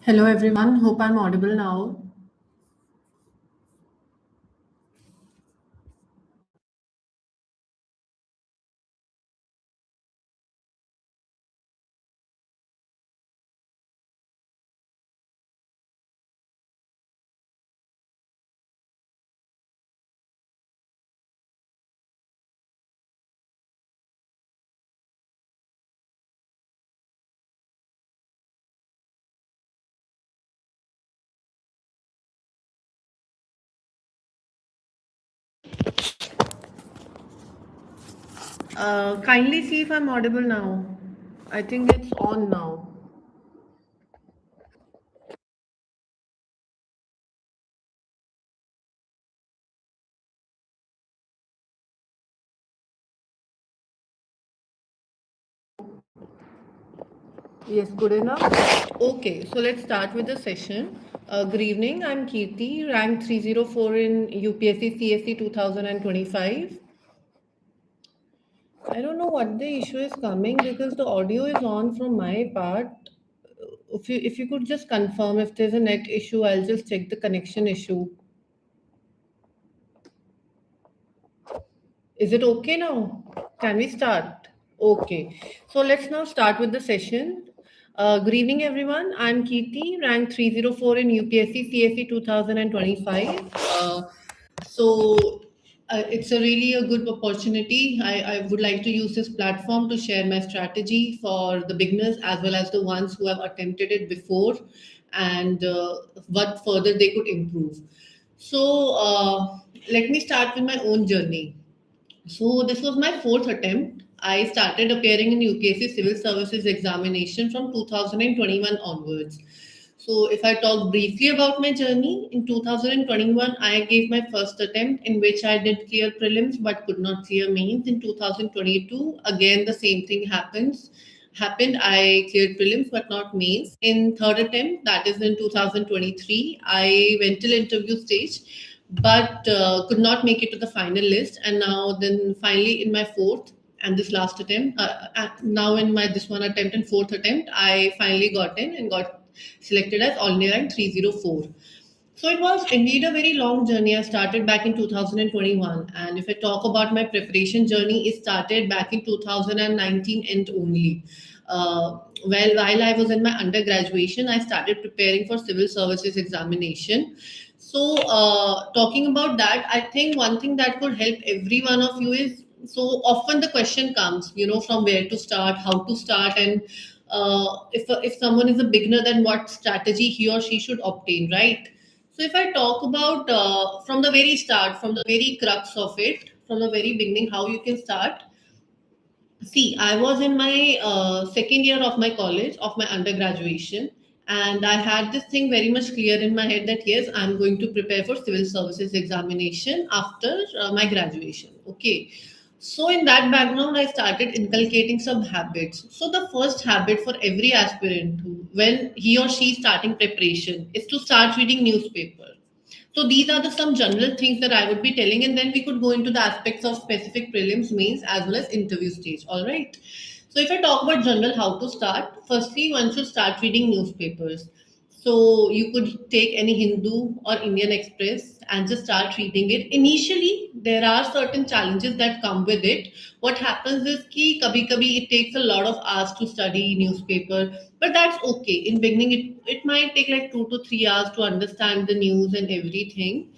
Hello everyone, hope I'm audible now. Kindly see if I'm audible now. I think it's on now. Yes, good enough. Okay, so let's start with the session. Good evening, I'm Kirti, rank 304 in UPSC CSC 2025. I don't know what the issue is coming because the audio is on from my part. If you could just confirm if there's a net issue, I'll just check the connection issue. Is it okay now? Can we start? Okay. So let's now start with the session. Good evening, everyone. I'm Kirti, rank 304 in UPSC CSE 2025. It's a really a good opportunity. I would like to use this platform to share my strategy for the beginners as well as the ones who have attempted it before and what further they could improve. So let me start with my own journey. So this was my fourth attempt. I started appearing in UPSC Civil Services examination from 2021 onwards. So if I talk briefly about my journey, in 2021 I gave my first attempt in which I did clear prelims but could not clear mains. In 2022, again the same thing happened. I cleared prelims but not mains. In third attempt, that is in 2023, I went till interview stage but could not make it to the final list. And now, then finally, in my fourth and this last attempt, now in my this one attempt and fourth attempt, I finally got in and got selected as All India Rank 304. So it was indeed a very long journey. I started back in 2021. And if I talk about my preparation journey, it started back in 2019 and only. While I was in my undergraduation, I started preparing for civil services examination. So, talking about that, I think one thing that could help every one of you is so often the question comes, from where to start, how to start, and if someone is a beginner, then what strategy he or she should obtain, right? So if I talk about from the very start, from the very crux of it, from the very beginning, how you can start. See, I was in my second year of my college, of my undergraduation, and I had this thing very much clear in my head that yes, I'm going to prepare for civil services examination after my graduation. Okay. So, in that background, I started inculcating some habits. So, the first habit for every aspirant when he or she is starting preparation is to start reading newspaper. So these are the some general things that I would be telling, and then we could go into the aspects of specific prelims, mains, as well as interview stage. All right. So if I talk about general how to start, firstly one should start reading newspapers. So you could take any Hindu or Indian Express and just start reading it. Initially, there are certain challenges that come with it. What happens is ki kabhi kabhi it takes a lot of hours to study newspaper, but that's okay. In beginning, it might take like 2 to 3 hours to understand the news and everything.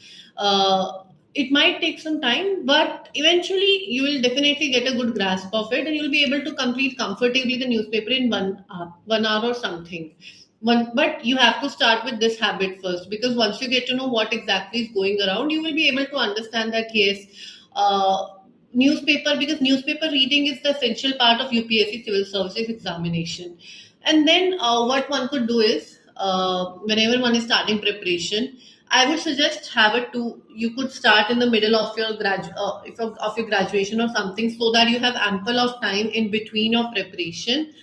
It might take some time, but eventually you will definitely get a good grasp of it, and you'll be able to complete comfortably the newspaper in 1 hour or something. But you have to start with this habit first, because once you get to know what exactly is going around, you will be able to understand that yes, uh, newspaper, because newspaper reading is the essential part of UPSC civil services examination. And then what one could do is whenever one is starting preparation, I would suggest have it to you could start in the middle of your of your graduation or something, so that you have ample of time in between your preparation,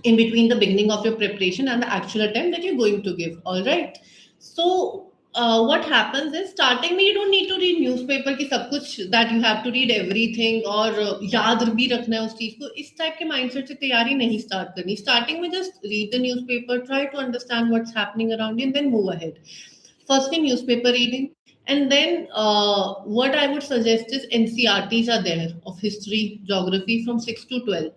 in between the beginning of your preparation and the actual attempt that you're going to give. All right. So what happens is starting में you don't need to read newspaper की सब कुछ that you have to read everything और याद भी रखना है उस चीज को, इस टाइप के माइंडसेट से तैयारी नहीं स्टार्ट करनी. स्टार्टिंग में just read the newspaper, try to understand what's happening around you and then move ahead. First in newspaper reading, and then what I would suggest is NCRTs are there of history, geography from 6 to 12th.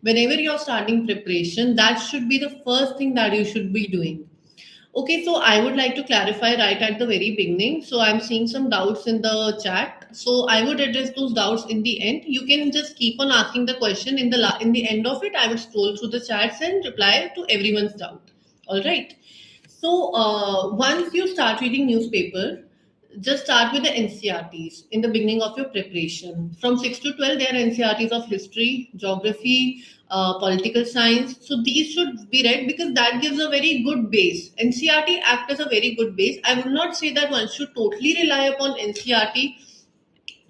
Whenever you're starting preparation, that should be the first thing that you should be doing. Okay, so I would like to clarify right at the very beginning. So I'm seeing some doubts in the chat. So I would address those doubts in the end. You can just keep on asking the question in the in the end of it. I would scroll through the chats and reply to everyone's doubt. All right. So once you start reading newspaper, just start with the NCRTs in the beginning of your preparation. From 6 to 12, there are NCRTs of history, geography, political science. So these should be read because that gives a very good base. NCRT act as a very good base. I would not say that one should totally rely upon NCRT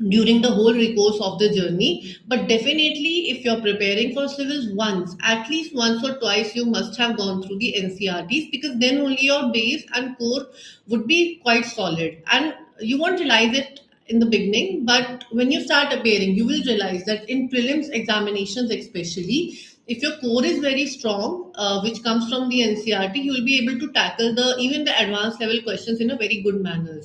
during the whole course of the journey, but definitely if you're preparing for civils, once at least once or twice you must have gone through the NCRTs, because then only your base and core would be quite solid, and you won't realize it in the beginning, but when you start appearing you will realize that in prelims examinations especially, if your core is very strong, which comes from the NCRT, you will be able to tackle the even the advanced level questions in a very good manner.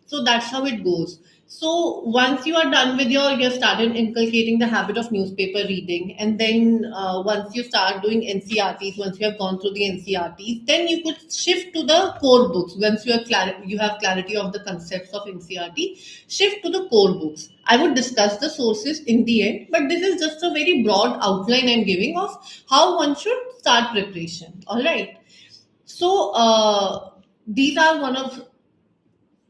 So that's how it goes. So once you are done with you've started inculcating the habit of newspaper reading, and then once you start doing NCRTs, once you have gone through the NCRTs, then you could shift to the core books. Once you have clarity of the concepts of NCRT, shift to the core books. I would discuss the sources in the end, but this is just a very broad outline I'm giving of how one should start preparation. All right. So these are one of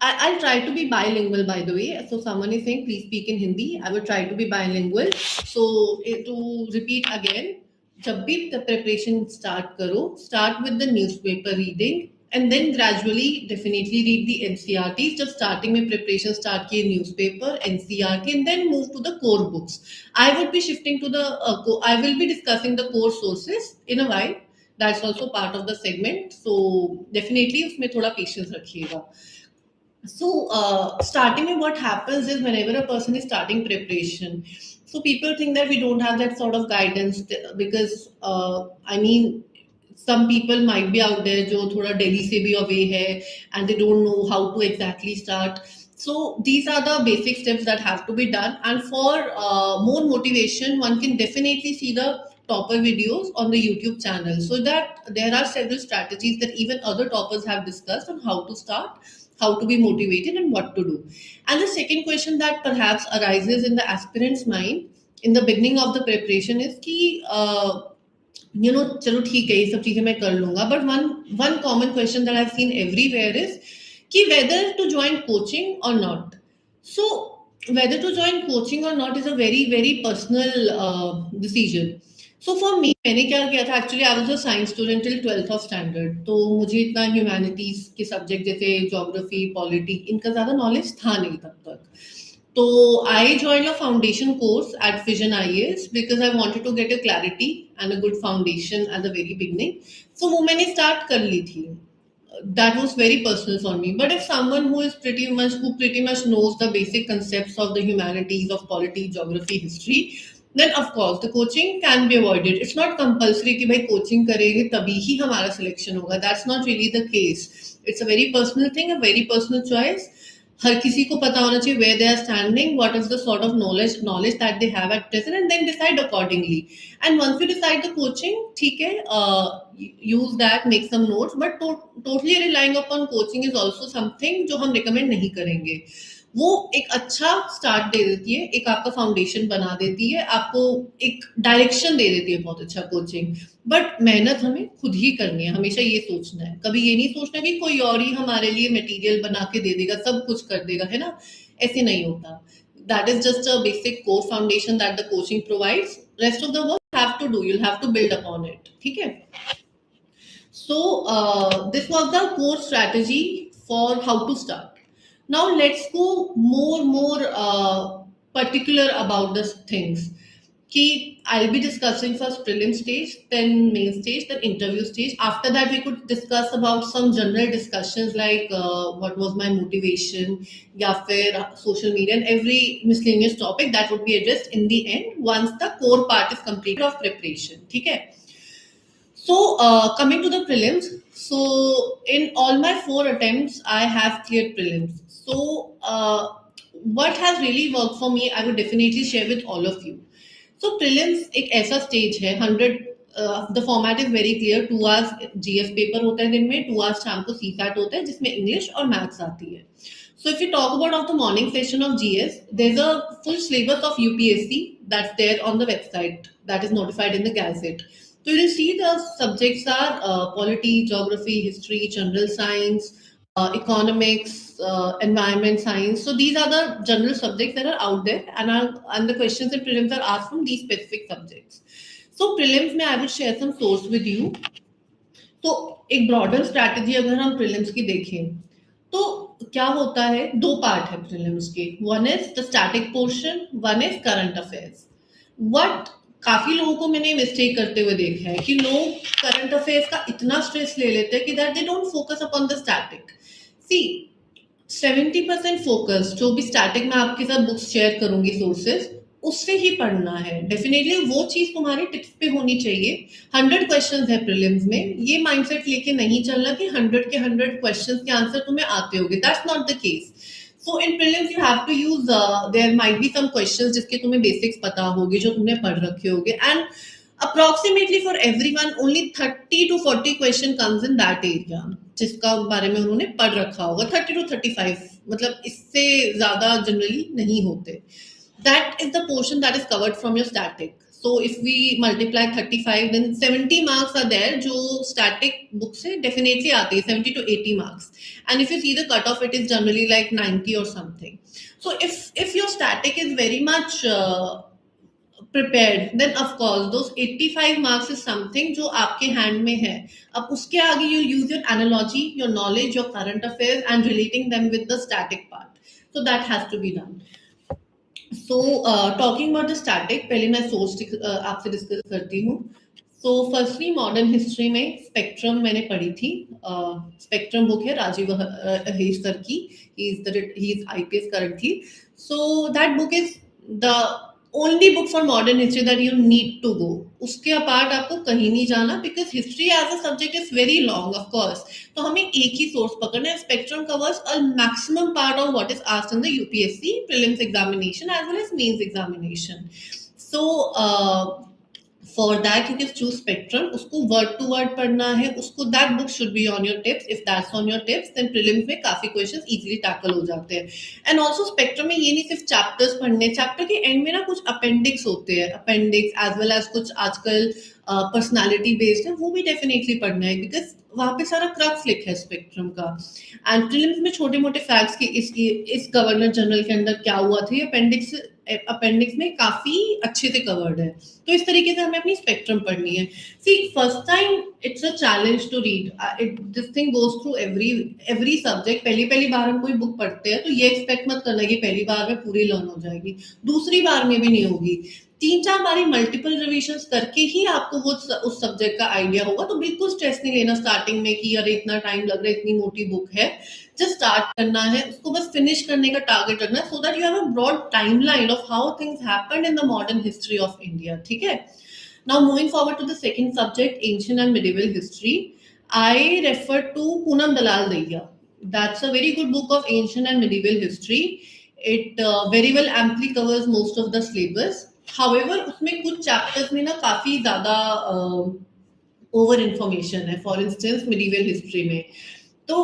I'll try to be bilingual, by the way. So someone is saying, please speak in Hindi. I will try to be bilingual. So to repeat again, जब भी the preparation start करो, start with the newspaper reading and then gradually definitely read the NCRTs. Just starting में preparation start किए newspaper, NCRT and then move to the core books. I would be shifting to the, I will be discussing the core sources in a while. That's also part of the segment. So definitely उसमें थोड़ा patience रखिएगा. So, starting with what happens is whenever a person is starting preparation, so people think that we don't have that sort of guidance because, I mean, some people might be out there जो थोड़ा Delhi से भी away है and they don't know how to exactly start. So these are the basic steps that have to be done. And for more motivation, one can definitely see the topper videos on the YouTube channel, so that there are several strategies that even other toppers have discussed on how to start, how to be motivated and what to do. And the second question that perhaps arises in the aspirant's mind in the beginning of the preparation is कि चलो ठीक है ये सब चीजें मैं कर लूंगा, but one common question that I've seen everywhere is कि whether to join coaching or not. So whether to join coaching or not is a very very personal decision. So for me मैंने क्या किया था, actually I was a science student till 12th of standard, तो मुझे इतना humanities के subject जैसे geography polity इनका ज़्यादा नॉलेज था नहीं तब तक. तो I join a foundation course at Vision IAS because I wanted to get a clarity and a good foundation at the very beginning. So वो मैंने स्टार्ट कर ली थी. That was very personal for me. But if someone who pretty much knows the basic concepts of the humanities, of polity, geography, history, then of course the coaching can be avoided. It's not compulsory कि भाई coaching करेंगे तभी ही हमारा selection होगा. That's not really the case. It's a very personal thing, a very personal choice. हर किसी को पता होना चाहिए where they are standing, what is the sort of knowledge that they have at present, and then decide accordingly. And once you decide the coaching, ठीक है, use that, make some notes, but totally relying upon coaching is also something जो हम recommend नहीं करेंगे. वो एक अच्छा start दे देती है, एक आपका फाउंडेशन बना देती है, आपको एक डायरेक्शन दे देती है बहुत अच्छा कोचिंग. बट मेहनत हमें खुद ही करनी है, हमेशा ये सोचना है, कभी ये नहीं सोचना कि कोई और ही हमारे लिए मटेरियल बना के दे देगा, सब कुछ कर देगा, है ना. ऐसे नहीं होता. That is just a basic core foundation that the coaching provides. Rest of the work have to do, you'll have to build upon it. ठीक है. So this was the core strategy for how to start. Now let's go more particular about the things. कि I'll be discussing first prelim stage, then main stage, then interview stage. After that, we could discuss about some general discussions like what was my motivation, या फिर social media, and every miscellaneous topic that would be addressed in the end once the core part is completed of preparation. ठीक है? So, coming to the prelims, so in all my 4 attempts, I have cleared prelims. So, what has really worked for me, I would definitely share with all of you. So, prelims एक ऐसा stage है 100. The format is very clear. 2 hours GS paper होता है दिन में, 2 hours शाम को CSAT होता है जिसमें English और Maths आती है. So if we talk about of the morning session of GS, there's a full syllabus of UPSC that's there on the website that is notified in the Gazette. So you see the subjects are polity, geography, history, general science, economics, environment science. So these are the general subjects that are out there, and the questions in prelims are asked from these specific subjects. So prelims में I would share some source with you. तो एक broader strategy अगर हम prelims की देखें तो क्या होता है, 2 पार्ट है प्रीलिम्स के. One is the static portion, one is current affairs. What काफी लोगों को मैंने मिस्टेक करते हुए देखा है कि लोग करंट अफेयर्स का इतना स्ट्रेस ले लेते हैं कि that they don't focus upon the static. See 70% focus जो भी स्टैटिक में आपके साथ बुक्स शेयर करूंगी सोर्सेज उससे ही पढ़ना है. डेफिनेटली वो चीज तुम्हारे टिप्स पे होनी चाहिए. 100 क्वेश्चंस है प्रीलिम्स में, ये माइंडसेट लेके नहीं चलना कि 100 के 100 क्वेश्चंस के आंसर तुम्हें आते होंगे. That's not the case. So in prelims you have to use, there might be some questions जिसके तुम्हें बेसिक्स पता होगी, जो तुमने पढ़ रखे होंगे, and approximately for everyone only 30 to 40 question comes in that area जिसका बारे में उन्होंने पढ़ रखा होगा. 30 to 35, मतलब इससे ज्यादा जनरली नहीं होते. That is the portion that is covered from your static. So if we multiply 35, then 70 marks are there जो static book से definitely आते हैं, 70 to 80 marks. And if you see the cutoff, it is generally like 90 or something. So if your static is very much prepared, then of course those 85 marks is something जो आपके hand में है. अब उसके आगे you use your analogy, your knowledge, your current affairs and relating them with the static part. So that has to be done. So talking about the static, पहले मैं source आपसे डिस्कस करती हूँ. So firstly modern history में spectrum मैंने पढ़ी थी. Spectrum book है राजीव अहेश सर की. he is IPS currently. So that book is the only book for modern history that you need to go. उसके अपार्ट आपको कहीं नहीं जाना, because history as a subject is very long of course. तो हमें एक ही सोर्स पकड़ना है. Spectrum covers a maximum part of what is asked in the UPSC prelims examination as well as mains examination. So for that you can choose spectrum. उसको word to word पढ़ना है, उसको that book should be on your tips. If that's on your tips, then prelims में काफी questions easily tackle हो जाते हैं. And also spectrum में ये नहीं सिर्फ chapters पढ़ने, chapter के end में ना कुछ appendix होते हैं, appendix as well as कुछ आजकल personality based है, वो भी definitely पढ़ना है, because वहाँ पे सारा क्रक्स लिखा है स्पेक्ट्रम का. एंड प्रीलिम्स में छोटे मोटे फैक्ट्स कि इस गवर्नर जनरल के अंदर क्या हुआ था, अपेंडिक्स में काफी अच्छे से कवर्ड है. तो इस तरीके से हमें अपनी स्पेक्ट्रम पढ़नी है. See first time it's a challenge to read. This thing goes through every subject. पहली बार हम कोई बुक पढ़ते हैं तो ये एक्सपेक्ट मत करना कि पहली बार में पूरी लर्न हो जाएगी, दूसरी बार में भी नहीं होगी. 3-4 बारी मल्टीपल रिविजन्स करके ही आपको वो उस सब्जेक्ट का आइडिया होगा. तो बिल्कुल स्ट्रेस नहीं लेना स्टार्टिंग में कि अरे इतना टाइम लग रहा है, इतनी मोटी बुक है. जस्ट स्टार्ट करना है, उसको बस फिनिश करने का टारगेट रखना है, so that you have a broad timeline of how things happened in the modern history of India. ठीक है. Now moving forward to the second subject, ancient and medieval history. I refer to Poonam Dalal Dahiya. That's a very good book of ancient and medieval history. It very well amply covers most of the syllabus. However, उसमें कुछ chapters में ना काफी ज्यादा over information है. For instance medieval history में तो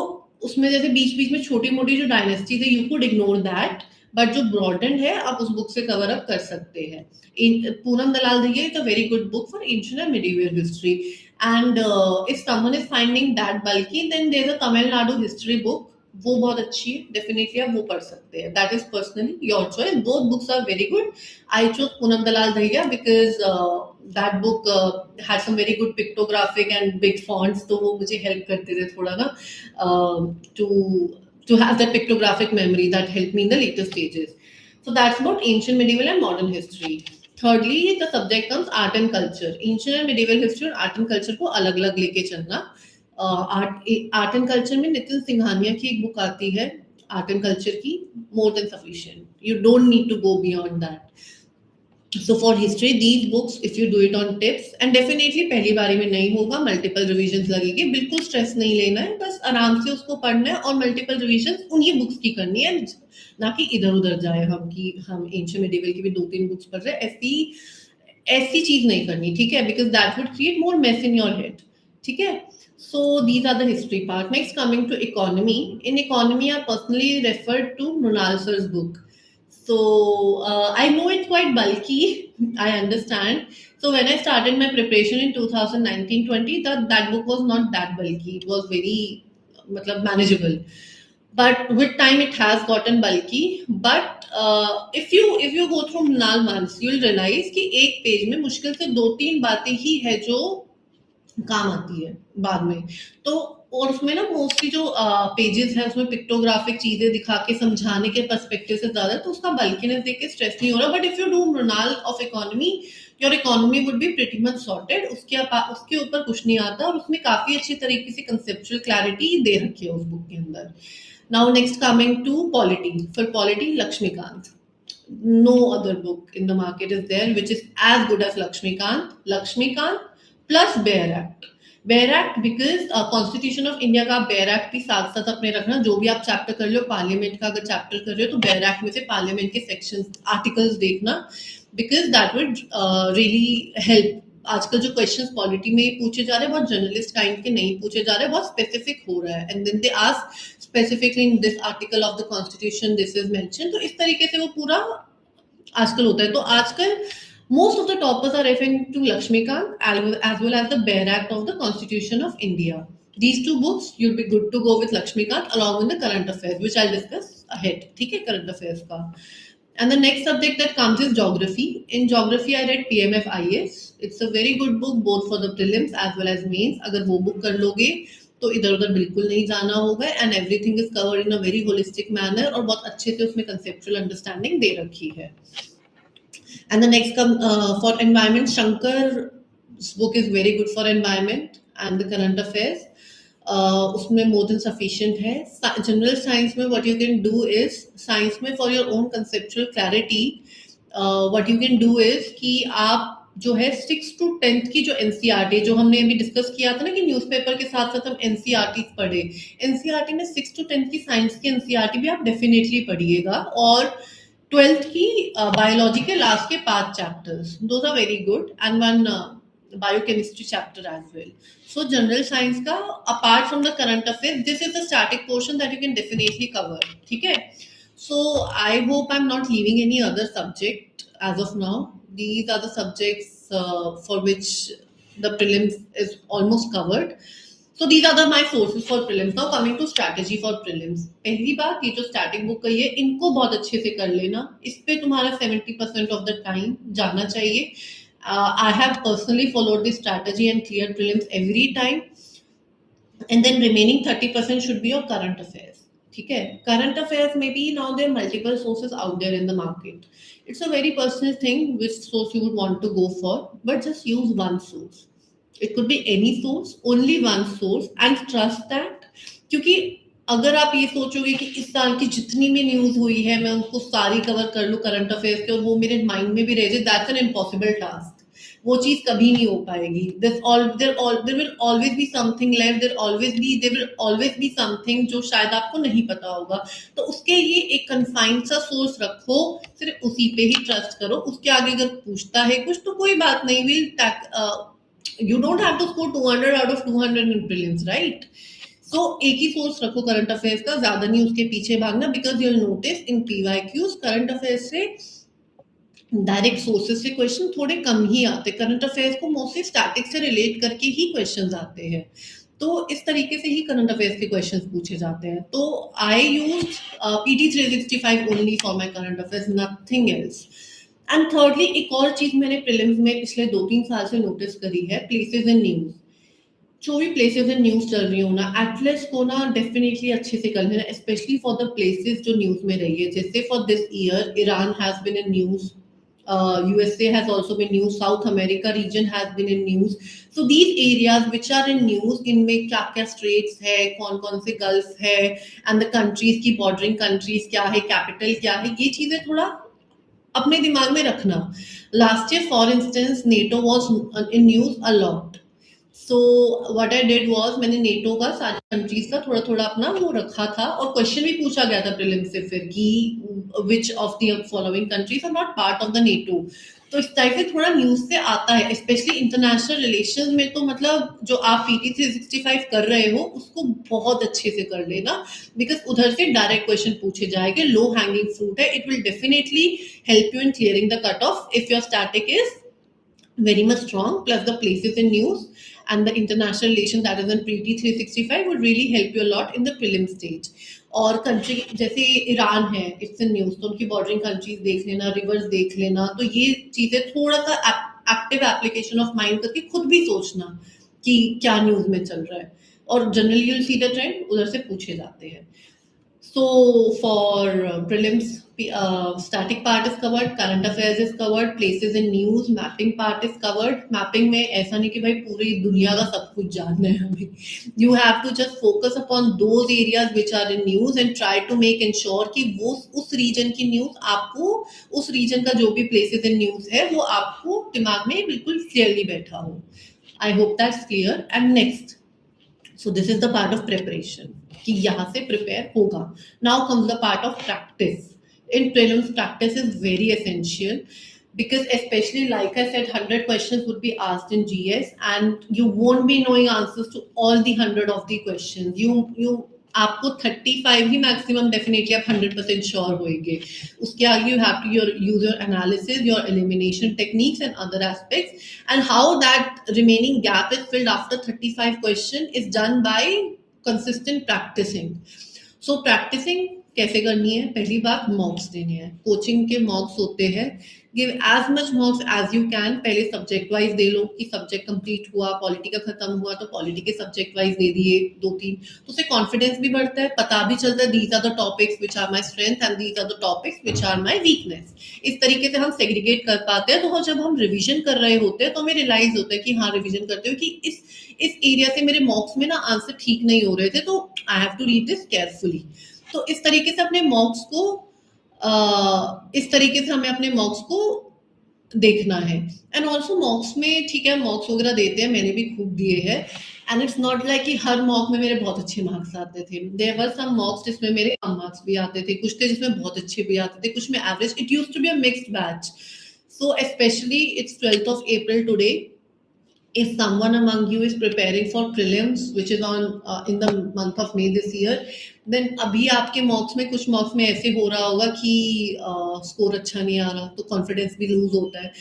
उसमें जैसे बीच बीच में छोटी मोटी जो डायनेस्टीज है, you could ignore that, but जो ब्रॉडन है आप उस बुक से कवर अप कर सकते हैं. Poonam Dalal Dahiya is a very good book for ancient and medieval history. And if someone is finding that bulky, then there is a Tamil Nadu history book, वो बहुत अच्छी है, डेफिनेटली आप वो पढ़ सकते हैं. That is personally your choice. Both books are very good. I chose Poonam Dalal Dahiya because that book had some very good pictographic and big fonts, तो वो मुझे हेल्प करते थे थोड़ा ना to have that pictographic memory that helped me in the later stages. So that's about ancient, medieval and modern history. Thirdly, the subject comes art and culture. Ancient and medieval history और art and culture को अलग अलग लेके चलना. Art and culture में नितिन सिंघानिया की एक book आती है आर्ट एंड कल्चर की, more than sufficient, you don't need to go beyond that. So for history, these books, if you do it on tips, and definitely पहली बारी में नहीं होगा, multiple revisions लगेगी, बिल्कुल stress नहीं लेना है, बस आराम से उसको पढ़ना है और multiple revisions उन्हीं books की करनी है, ना कि इधर उधर जाए हम कि हम ancient medieval की भी 2-3 books पढ़ रहे हैं, ऐसी चीज नहीं करनी, ठीक है, because that would create more mess in your head, ठीक है. So these are the history part. Next, coming to economy. In economy, I personally referred to Mrunal sir's book. So I know it's quite bulky. I understand. So when I started my preparation in 2019-20, that book was not that bulky. It was very manageable. But with time, it has gotten bulky. But if you go through Mrunal months, you'll realize कि एक page में मुश्किल से 2-3 बातें ही है जो काम आती है बाद में. तो और उसमें ना मोस्टली जो पेजेस है उसमें पिक्टोग्राफिक चीजें दिखा के समझाने के पर्सपेक्टिव से ज्यादा, तो उसका बल्कीनेस देख के स्ट्रेस नहीं हो रहा. But if you do Mrinal of economy, your economy would be pretty much sorted. उसके ऊपर कुछ नहीं आता और उसमें काफी अच्छी तरीके से कंसेप्चुअल क्लैरिटी दे रखी है उस बुक के अंदर. Now next coming to polity. For polity, Laxmikant. No other book in the market is there which is as good as Lakshmikant plus Bear Act. Bare act because constitution of India का bare act भी साथ साथ अपने रखना. जो भी आप chapter कर रहे हो, पार्लियामेंट का अगर चैप्टर कर रहे हो तो बेयर एक्ट में से पार्लियामेंट के सेक्शंस, आर्टिकल्स देखना, because that would really help. आजकल जो क्वेश्चंस पॉलिटी में पूछे जा रहे हैं बहुत जर्नलिस्ट काइंड के नहीं पूछे जा रहे, बहुत स्पेसिफिक हो रहा है. And then they ask specifically in this article of the constitution this is mention. तो इस तरीके से वो पूरा आजकल होता है. तो आजकल most of the toppers are referring to Lakshmikant as well as the Bear Act of the Constitution of India. These two books, you'll be good to go with Lakshmikant along with the current affairs, which I'll discuss ahead. ठीक है, current affairs का. And the next subject that comes is geography. In geography, I read PMF IS. It's a very good book both for the prelims as well as mains. अगर वो book कर लोगे तो इधर उधर बिल्कुल नहीं जाना होगा. And everything is covered in a very holistic manner और बहुत अच्छे से उसमें conceptual understanding दे रखी है. And the next for environment, Shankar's book is very good for environment and the current affairs. उसमें more than sufficient है. General science में what you can do is, science में for your own conceptual clarity, what you can do is कि आप जो है 6th to 10th की जो NCERT जो हमने अभी डिस्कस किया था ना कि न्यूज़पेपर के साथ साथ हम NCERT पढ़े, NCERT में 6th to 10th की साइंस की NCERT भी आप डेफिनेटली पढ़िएगा. और 12th की बायोलॉजी के लास्ट के 5 chapters, those are very good, and one biochemistry chapter as well. So general science का apart from the current affairs, this is the static portion that you can definitely cover. ठीक है, so I hope I am not leaving any other subject as of now. These are the subjects for which the prelims is almost covered. So these are my sources for prelims. Now coming to strategy for prelims. पहली बात, ये जो static book है इनको बहुत अच्छे से कर लेना. इस पे तुम्हारा 70% of the time जाना चाहिए. I have personally followed this strategy and cleared prelims every time. And then remaining 30% should be your current affairs. ठीक है, current affairs में भी now there are multiple sources out there in the market. It's a very personal thing which source you would want to go for, but just use one source. It could be any source, only one source, and trust that. क्योंकि अगर आप ये सोचोगे कि इस साल की जितनी भी न्यूज हुई है मैं उनको सारी कवर कर लूँ करंट अफेयर्स के और वो मेरे माइंड में भी रह जाए, दैट्स एन इम्पॉसिबल टास्क. वो चीज कभी नहीं हो पाएगी. there will always be something left, there will always be something जो शायद आपको नहीं पता होगा. तो उसके लिए एक कन्फाइंड सा सोर्स रखो, सिर्फ उसी पे ही ट्रस्ट करो. उसके आगे अगर पूछता है कुछ तो कोई बात नहीं, you don't have to score 200 out of 200 in prelims, right? So एक ही सोर्स रखो करंट अफेयर्स का, ज्यादा नहीं उसके पीछे भागना, because you'll notice in PYQs current affairs से डायरेक्ट सोर्सेस से क्वेश्चन थोड़े कम ही आते. करंट अफेयर्स को मोस्टली स्टैटिक से रिलेट करके ही क्वेश्चंस आते हैं. तो इस तरीके से ही करंट अफेयर्स के क्वेश्चंस पूछे जाते हैं. तो I use PT 365 only for my current affairs, nothing else. And thirdly, एक और चीज मैंने प्रीलिम्स में पिछले 2-3 साल से नोटिस करी है, प्लेसेस इन न्यूज. जो भी प्लेसेस इन न्यूज चल रही हो ना, एटलस को ना डेफिनेटली अच्छे से कर लेना, स्पेशली फॉर द प्लेसेस जो न्यूज में रही है. जैसे for this year Iran has been in news USA has also been news, South America region has been in news. So these areas which are in news, इनमें क्या क्या straits है, कौन कौन से गल्फ है, एंड द कंट्रीज की bordering countries क्या है, कैपिटल क्या है, ये चीजें थोड़ा अपने दिमाग में रखना. Last year for instance NATO was in news a lot. So what I did was, मैंने नेटो का सारी कंट्रीज का थोड़ा थोड़ा अपना वो रखा था, और क्वेश्चन भी पूछा गया था प्रीलिम्स से फिर कि which of the following countries are not part of the NATO. तो इस टाइप से थोड़ा न्यूज से आता है, स्पेशली इंटरनेशनल रिलेशंस में. तो मतलब जो आप पीटी 365 कर रहे हो उसको बहुत अच्छे से कर लेना, बिकॉज उधर से डायरेक्ट क्वेश्चन पूछे जाएंगे. लो हैंगिंग फ्रूट है, it will definitely help you in clearing the cutoff if your static is very much strong, plus the places in news and the international relation that is in PT 365 would really help you a lot in the prelim stage. और country जैसे Iran है, it's in news, तो उनकी bordering countries देख लेना, reverse देख लेना. तो ये चीजें थोड़ा सा एक्टिव एप्लीकेशन ऑफ माइंड करके खुद भी सोचना कि क्या न्यूज में चल रहा है, और generally you will see the trend, उधर से पूछे जाते हैं. So for prelims, static part is covered, current affairs is covered, places in news, mapping part is covered. Mapping में ऐसा नहीं कि भाई पूरी दुनिया का सब कुछ जानना है हमें. You have to just focus upon those areas which are in news and try to make ensure कि वो उस region की news आपको, उस region का जो भी places in news है वो आपको दिमाग में बिल्कुल clearly बैठा हो. I hope that's clear. And next, so this is the part of preparation कि यहाँ से प्रिपेयर होगा. Now comes the part of practice. In prelims practice is very essential, because especially like I said, 100 questions would be asked in GS and you won't be knowing answers to all the 100 of the questions. You आपको 35 ही maximum definitely आप 100% sure होएंगे. उसके आगे you have to use your analysis, your elimination techniques and other aspects, and how that remaining gap is filled after 35 question is done by consistent practicing. So practicing कैसे करनी है? पहली बात, मॉक्स देने हैं. कोचिंग के मॉक्स होते हैं, give as much mocks as you can. पहले सब्जेक्ट वाइज दे लो कि सब्जेक्ट कंप्लीट हुआ, पॉलिटी का खत्म हुआ तो पॉलिटी के सब्जेक्ट वाइज दे दिए 2-3, तो उससे कॉन्फिडेंस भी बढ़ता है, पता भी चलता है these are the topics which are my strength and these are the topics which are my weakness. इस तरीके से हम सेग्रीगेट कर पाते हैं. तो जब हम रिविजन कर रहे होते हैं तो हमें रियलाइज होता है कि हाँ, रिविजन करते हुए कि इस एरिया से मेरे मॉक्स में ना आंसर ठीक नहीं हो रहे थे, तो I have to read this carefully. तो इस तरीके से अपने मॉक्स को इस तरीके से हमें अपने मॉक्स को देखना है. एंड ऑल्सो मॉक्स में, ठीक है, मॉक्स वगैरह देते हैं, मैंने भी खूब दिए हैं. एंड इट्स नॉट लाइक कि हर मॉक में मेरे बहुत अच्छे मार्क्स आते थे. देयर वर सम मॉक्स जिसमें मेरे कम मार्क्स भी आते थे, कुछ थे जिसमें बहुत अच्छे भी आते थे, कुछ में average. It used to be a mixed batch. So specially it's 12th of April today. If someone among you is preparing for prelims, which is on in the month of May this year, then अभी आपके मॉक्स में, कुछ मॉक्स में ऐसे हो रहा होगा कि स्कोर अच्छा नहीं आ रहा, तो कॉन्फिडेंस भी लूज होता है.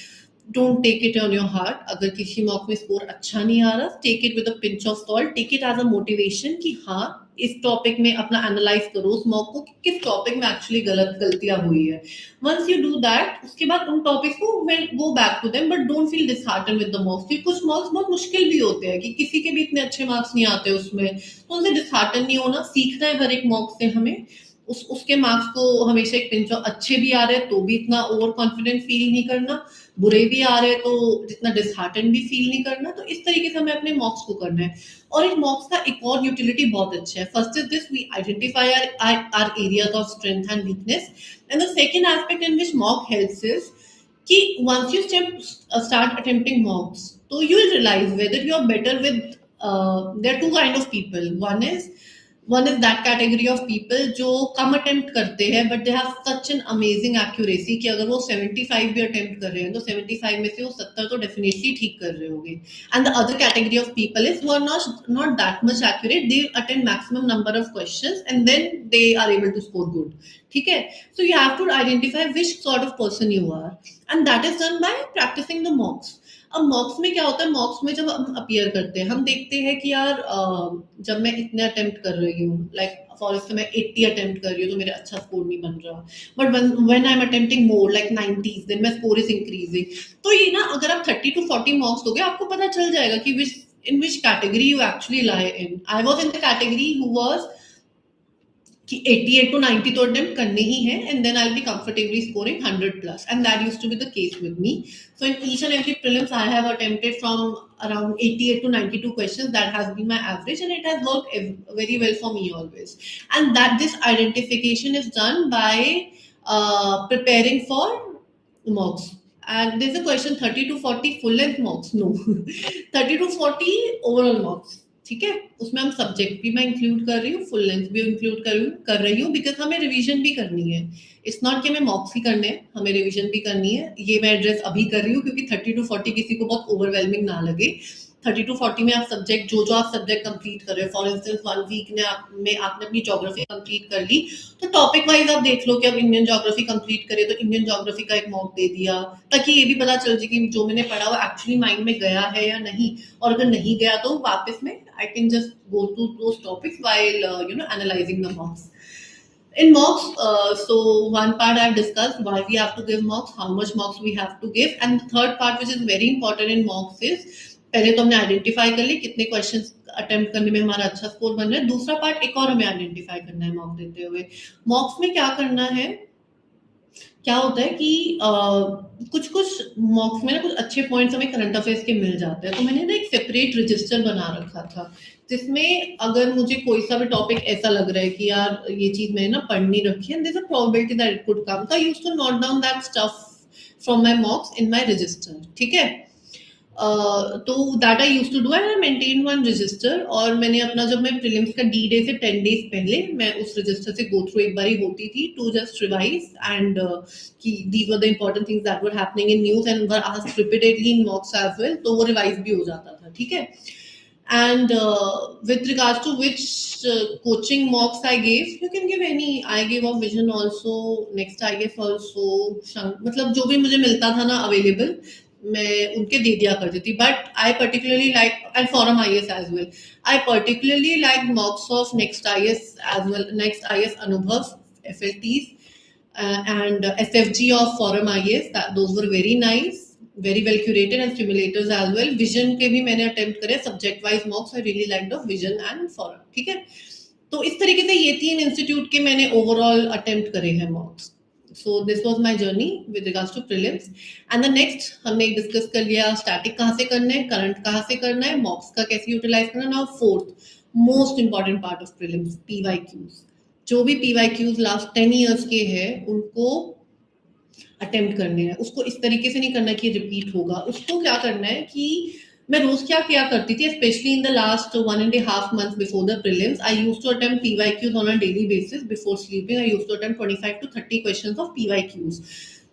Don't take it on your heart. अगर किसी मॉक में स्कोर अच्छा नहीं आ रहा, take it with a pinch of salt, take it as a motivation कि हाँ, इस टॉपिक में अपना एनालाइज करो उस मॉक को, किस टॉपिक में एक्चुअली गलतियां हुई है. वंस यू डू दैट, उसके बाद उन टॉपिक्स को go back to them, but don't feel disheartened with the mocks. क्योंकि कुछ मॉक्स बहुत मुश्किल भी होते हैं कि किसी के भी इतने अच्छे मार्क्स नहीं आते उसमें, तो उनसे डिसहार्टेंड नहीं होना. सीखना है हर एक मॉक से हमें. उसके मार्क्स को हमेशा एक पिंच ऑफ, अच्छे भी आ रहे हैं तो भी इतना ओवर कॉन्फिडेंट फील नहीं करना, बुरे भी आ रहे हैं तो जितना डिसहार्टेंड भी फील नहीं करना. तो इस तरीके से हमें अपने मॉक्स को करना है. और इन मॉक्स का एक और यूटिलिटी बहुत अच्छा है. First is this, we identify our areas of strength and weakness. And the second aspect in which mock helps is कि once you start attempting mocks, so you will realize whether you are better with there are two kind of people. One is that category of people जो कम attempt करते हैं but they have such an amazing accuracy कि अगर वो 75 भी attempt कर रहे हैं तो 75 में से वो 70 तो डेफिनेटली ठीक कर रहे होंगे. And the other category of people is who are not that much accurate. They attend maximum number of questions and then they are able to score good. ठीक है, so you have to identify which sort of person you are, and that is done by practicing the mocks. अब mocks में क्या होता है, मॉक्स में जब हम अपीयर करते हैं हम देखते हैं कि यार जब मैं इतने अटेम्प्ट कर रही हूँ, लाइक फॉर इंस्टेंस मैं 80 अटेम्प्ट कर रही हूँ तो मेरा अच्छा स्कोर नहीं बन रहा, but when I am attempting more like 90s, then my score is increasing. तो ये ना, अगर आप 30 to 40 मॉक्स दोगे आपको पता चल जाएगा कि in which category you actually lie in. I was in the category who was कि 88 to 90 तो अटेम्प्ट करने ही है, and then I will be comfortably scoring 100 plus, and that used to be the case with me. So in each and every prelims I have attempted from around 88 to 92 questions. That has been my average, and it has worked very well for me always. And that this identification is done by preparing for mocks. And there's a question, 30 to 40 full length mocks? No. 30 to 40 overall mocks. ठीक है, उसमें हम subject भी मैं include कर रही हूँ, full length भी इंक्लूड कर रही हूँ, बिकॉज हमें रिवीजन भी करनी है. इट्स नॉट कि हमें मॉक्स ही करने हैं, हमें रिवीजन भी करनी है. ये मैं एड्रेस अभी कर रही हूँ क्योंकि 30 to 40 किसी को बहुत ओवरवेलमिंग ना लगे. 30 to 40 में आप सब्जेक्ट जो आप सब्जेक्ट कंप्लीट कर रहे हो, फॉर इंस्टेंस 1 वीक में आपने अपनी ज्योग्राफी कंप्लीट कर ली, तो टॉपिक वाइज आप देख लो कि अब इंडियन ज्योग्राफी कंप्लीट करे तो इंडियन ज्योग्राफी का एक मॉक दे दिया, ताकि ये भी पता चल जाए कि जो मैंने पढ़ा वो एक्चुअली माइंड में गया है या नहीं. और अगर नहीं गया तो वापस में I can just go to those topics while analyzing the mocks. In mocks, so one part I've discussed why we have to give mocks, how much mocks we have to give, and the third part which is very important in mocks is पहले तो हमने identify कर ली कितने questions attempt करने में हमारा अच्छा score बन रहा है. दूसरा पार्ट एक और हमें आइडेंटिफाई करना है मॉक देते हुए. मॉक्स में क्या करना है, क्या होता है कि कुछ मॉक्स में ना कुछ अच्छे पॉइंट्स हमें करंट अफेयर्स के मिल जाते हैं, तो मैंने ना एक सेपरेट रजिस्टर बना रखा था, जिसमें अगर मुझे कोई सा भी टॉपिक ऐसा लग रहा है कि यार ये चीज मैंने ना पढ़नी रखी है, there is a probability that it could come, तो I used to note down that stuff from my mocks in my register. ठीक है, तो that I used to do, I maintain one register. और मैंने अपना, जब मैं प्रीलिम्स का डी डे से 10 डेज पहले मैं उस रजिस्टर से गो थ्रू एक बार ही होती थी टू जस्ट रिवाइज एंड कि these were the important things that were happening in news and were asked repeatedly in mocks as well, तो वो रिवाइज भी हो जाता था. ठीक है, and with regards to which coaching mocks I gave, you can give any. I gave of vision also, next IF also, मतलब जो भी मुझे मिलता था ना अवेलेबल, मैं उनके दे दिया करती थी. But I particularly like, and Forum IAS as well, I particularly like mocks of Next IAS as well, Next IAS Anubhav, FLTs, and SFG of forum IAS. Those were very nice, very well curated, and simulators as well. Vision के भी मैंने attempt करे, subject wise mocks I really liked of Vision and Forum. ठीक है, तो इस तरीके से ये 3 इंस्टीट्यूट के मैंने ओवरऑल अटेम्प्ट करे हैं mocks. So this was my journey with regards to prelims. And the next हमने डिस्कस कर लिया स्टैटिक कहाँ से करना है, करंट कहाँ से करना है, मॉक्स का कैसे यूटिलाइज करना. Now fourth most important part of prelims, PYQs. जो भी PYQs लास्ट 10 ईयर्स के हैं उनको अटेम्प्ट करने हैं. उसको इस तरीके से नहीं करना कि रिपीट होगा. उसको क्या करना है कि मैं रोज क्या करती थी, specially in the last 1.5 months before the prelims, I used to attempt PYQs on a daily basis. Before sleeping I used to attempt 25 to 30 questions of PYQs.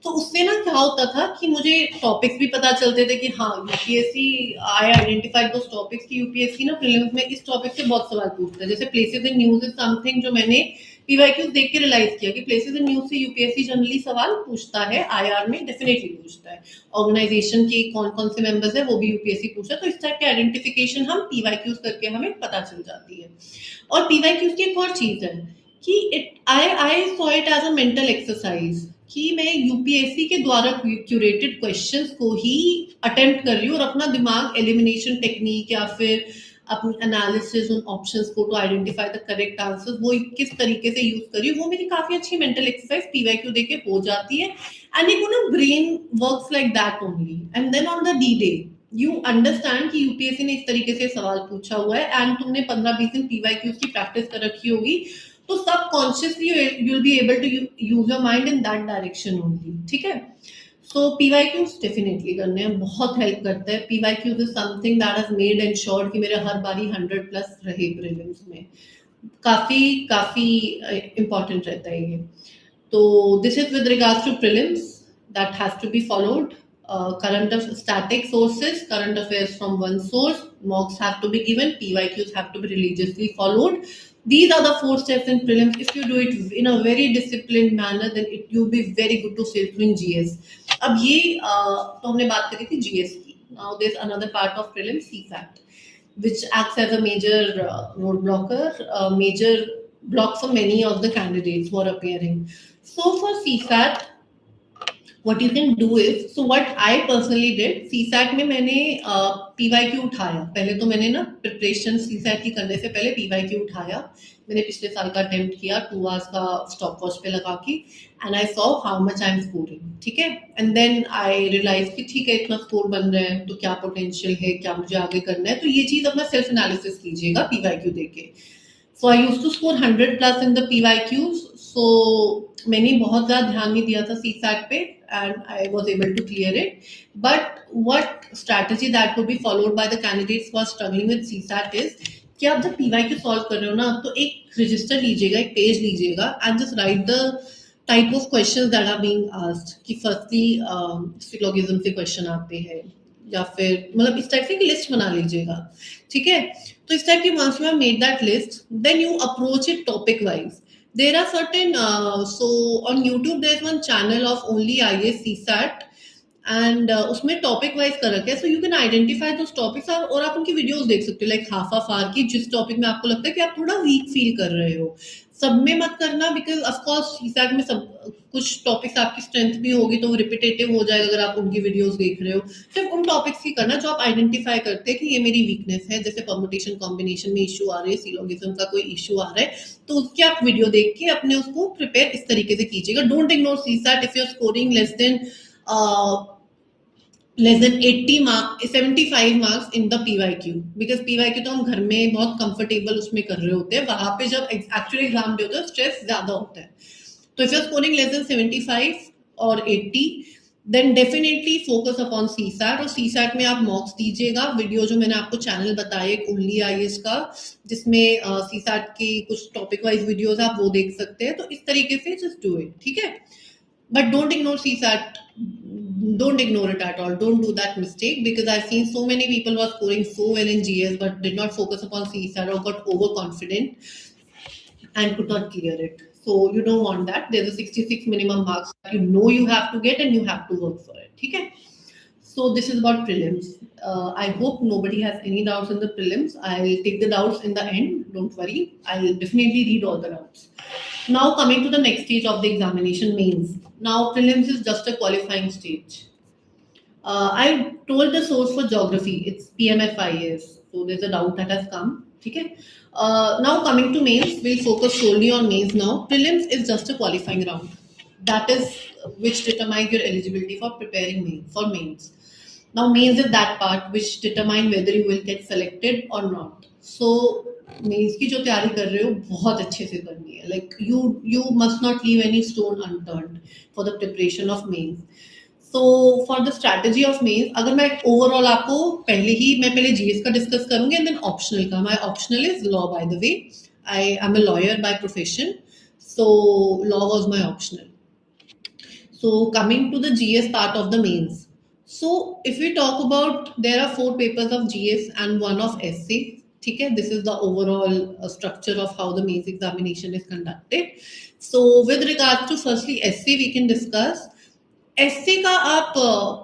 तो उससे ना क्या होता था कि मुझे टॉपिक्स भी पता चलते थे कि हाँ UPSC, I identified those topics की यूपीएससी ना प्रीलिम्स में इस टॉपिक से बहुत सवाल पूछता है. जैसे places in news is something जो मैंने PYQs देख के रियलाइज किया कि प्लेसेस इन न्यूज से यूपीएससी जनरली सवाल पूछता है, IR में डेफिनेटली पूछता है. ऑर्गेनाइजेशन के कौन से मेंबर्स है वो भी यूपीएससी पूछता है. तो इस टाइप के आइडेंटिफिकेशन हम PYQs करके हमें पता चल जाती है. और PYQs की एक और चीज है कि I saw it as a mental exercise कि मैं यूपीएससी के द्वारा क्यूरेटेड क्वेश्चंस को ही अटेम्प्ट कर रही हूँ और अपना दिमाग एलिमिनेशन टेक्निक या फिर अपनी एनालिसिस उन ऑप्शंस को to identify the correct answers वो किस तरीके से यूज कर रही हूँ, वो मेरी काफी अच्छी मेंटल एक्सरसाइज PYQ देके हो जाती है. And you know brain works like that only. And then on the D day you understand कि यूपीएससी ने इस तरीके से सवाल पूछा हुआ है एंड तुमने 15-20 दिन PYQs की प्रैक्टिस कर रखी होगी, तो subconsciously you will be able to use your mind in that direction only. ठीक है, सो PYQs डेफिनेटली करने हैं, बहुत हेल्प करता है. PYQs is something that has made ensured कि मेरे हर बारी 100+ रहे प्रीलिम्स में. काफी इंपॉर्टेंट रहता है ये. तो this is with regards to prelims that has to be followed. Current of static sources, current affairs from one source, mocks have to be given, PYQs have to be religiously followed. These are the 4 steps in prelims. If you do it in a very disciplined manner, then it will be very good to sail through in GS. अब ये तो हमने बात करी थी GS की. Now there's another part of prelims, CSAT, which acts as a major roadblocker, major block for many of the candidates who are appearing. So for CSAT, what you can do is, so what I personally did, CSAT में मैंने PYQ उठाया. पहले तो मैंने ना preparation CSAT की करने से पहले PYQ उठाया मैंने पिछले साल का अटेम्प्ट किया 2 आवर्स का स्टॉप वॉच पे लगा के, and I saw how much I am scoring, ठीक है। एंड देन आई रियलाइज कि ठीक है इतना स्कोर बन रहा है तो क्या पोटेंशियल है, क्या मुझे आगे करना है, तो ये चीज अपना सेल्फ एनालिसिस कीजिएगा पीवाईक्यू देके। So I used to score 100 plus in the PYQs, so मैंने बहुत ज्यादा ध्यान नहीं दिया था सीसैट पे, and I was able to clear it. But what strategy that would be followed by the candidates who are struggling with CSAT is कि आप जब पीवाईक्यू सॉल्व कर रहे हो ना, तो एक रजिस्टर लीजिएगा, एक पेज लीजिएगा, and just write the type of questions that are being asked, कि फर्स्टली सिलोगिज्म से क्वेश्चन आते हैं, या फिर मतलब इस टाइप से एक लिस्ट बना लीजिएगा, ठीक है। तो इस टाइप की once you have made that list, then you approach it topic wise. There are certain so on YouTube there is one channel of only IAS CSAT, and उसमें टॉपिक वाइज कर रखे हैं, so you can identify those topics, और आप उनकी videos देख सकते हो, लाइक हाफ ऑफ आवर की, जिस टॉपिक में आपको लगता है कि आप थोड़ा वीक फील कर रहे हो। सब में मत करना, बिकॉज ऑफकोर्स सीसैट में सब कुछ टॉपिक्स आपकी स्ट्रेंथ भी होगी तो वो रिपीटेटिव हो जाएगा अगर आप उनकी वीडियोस देख रहे हो। सिर्फ उन टॉपिक्स की करना जो आप आइडेंटिफाई करते हैं कि ये मेरी वीकनेस है, जैसे परमुटेशन कॉम्बिनेशन में इशू आ रहे हैं, सिलोगिज्म का कोई इशू आ रहा है, तो उसकी आप वीडियो देख के अपने उसको प्रिपेयर इस तरीके से कीजिएगा। Don't ignore CSAT if you are scoring less than 80 marks 75 marks in the PYQ, because PYQ तो हम घर में बहुत कंफर्टेबल उसमें कर रहे होते हैं, वहां पे जब एक्चुअली एग्जाम दे होते हैं स्ट्रेस ज्यादा होता है। तो if you are scoring less than 75 और 80, then definitely focus upon CSAT, और सीसैट में आप मॉक्स दीजिएगा। वीडियो जो मैंने आपको चैनल बताया ओनली आईएएस का, जिसमें सीसैट की कुछ टॉपिक वाइज वीडियोस आप वो देख सकते हैं, तो इस तरीके से जस्ट डू इट, ठीक है। But don't ignore CSAT. Don't ignore it at all. Don't do that mistake, because I've seen so many people who are scoring so well in GS but did not focus upon CSAT or got overconfident and could not clear it. So you don't want that. There's a 66 minimum marks that you know you have to get and you have to work for it. Okay? So this is about prelims. I hope nobody has any doubts in the prelims. I'll take the doubts in the end. Don't worry. I'll definitely read all the doubts. Now coming to the next stage of the examination, mains. Now prelims is just a qualifying stage. I told the source for geography. It's PMFIS. So there's a doubt that has come. Okay. Now coming to mains, we'll focus solely on mains now. Prelims is just a qualifying round. That is which determines your eligibility for preparing for mains. Now mains is that part which determine whether you will get selected or not. So mains की जो तैयारी कर रहे हो बहुत अच्छे से करनी है, like you must not leave any stone unturned for the preparation of mains. So for the strategy of mains, अगर मैं ओवरऑल आपको मैं पहले जीएस का डिस्कस करूंगी एंड देन ऑप्शनल का। My optional is law, by the way I am a lawyer by profession, so law was my optional. So coming to the GS part of the mains, so if we talk about, there are 4 papers of GS and 1 of essay, ठीक है। This is the overall structure of how the mains examination is conducted. So with regard to firstly S A we can discuss. Essay का आप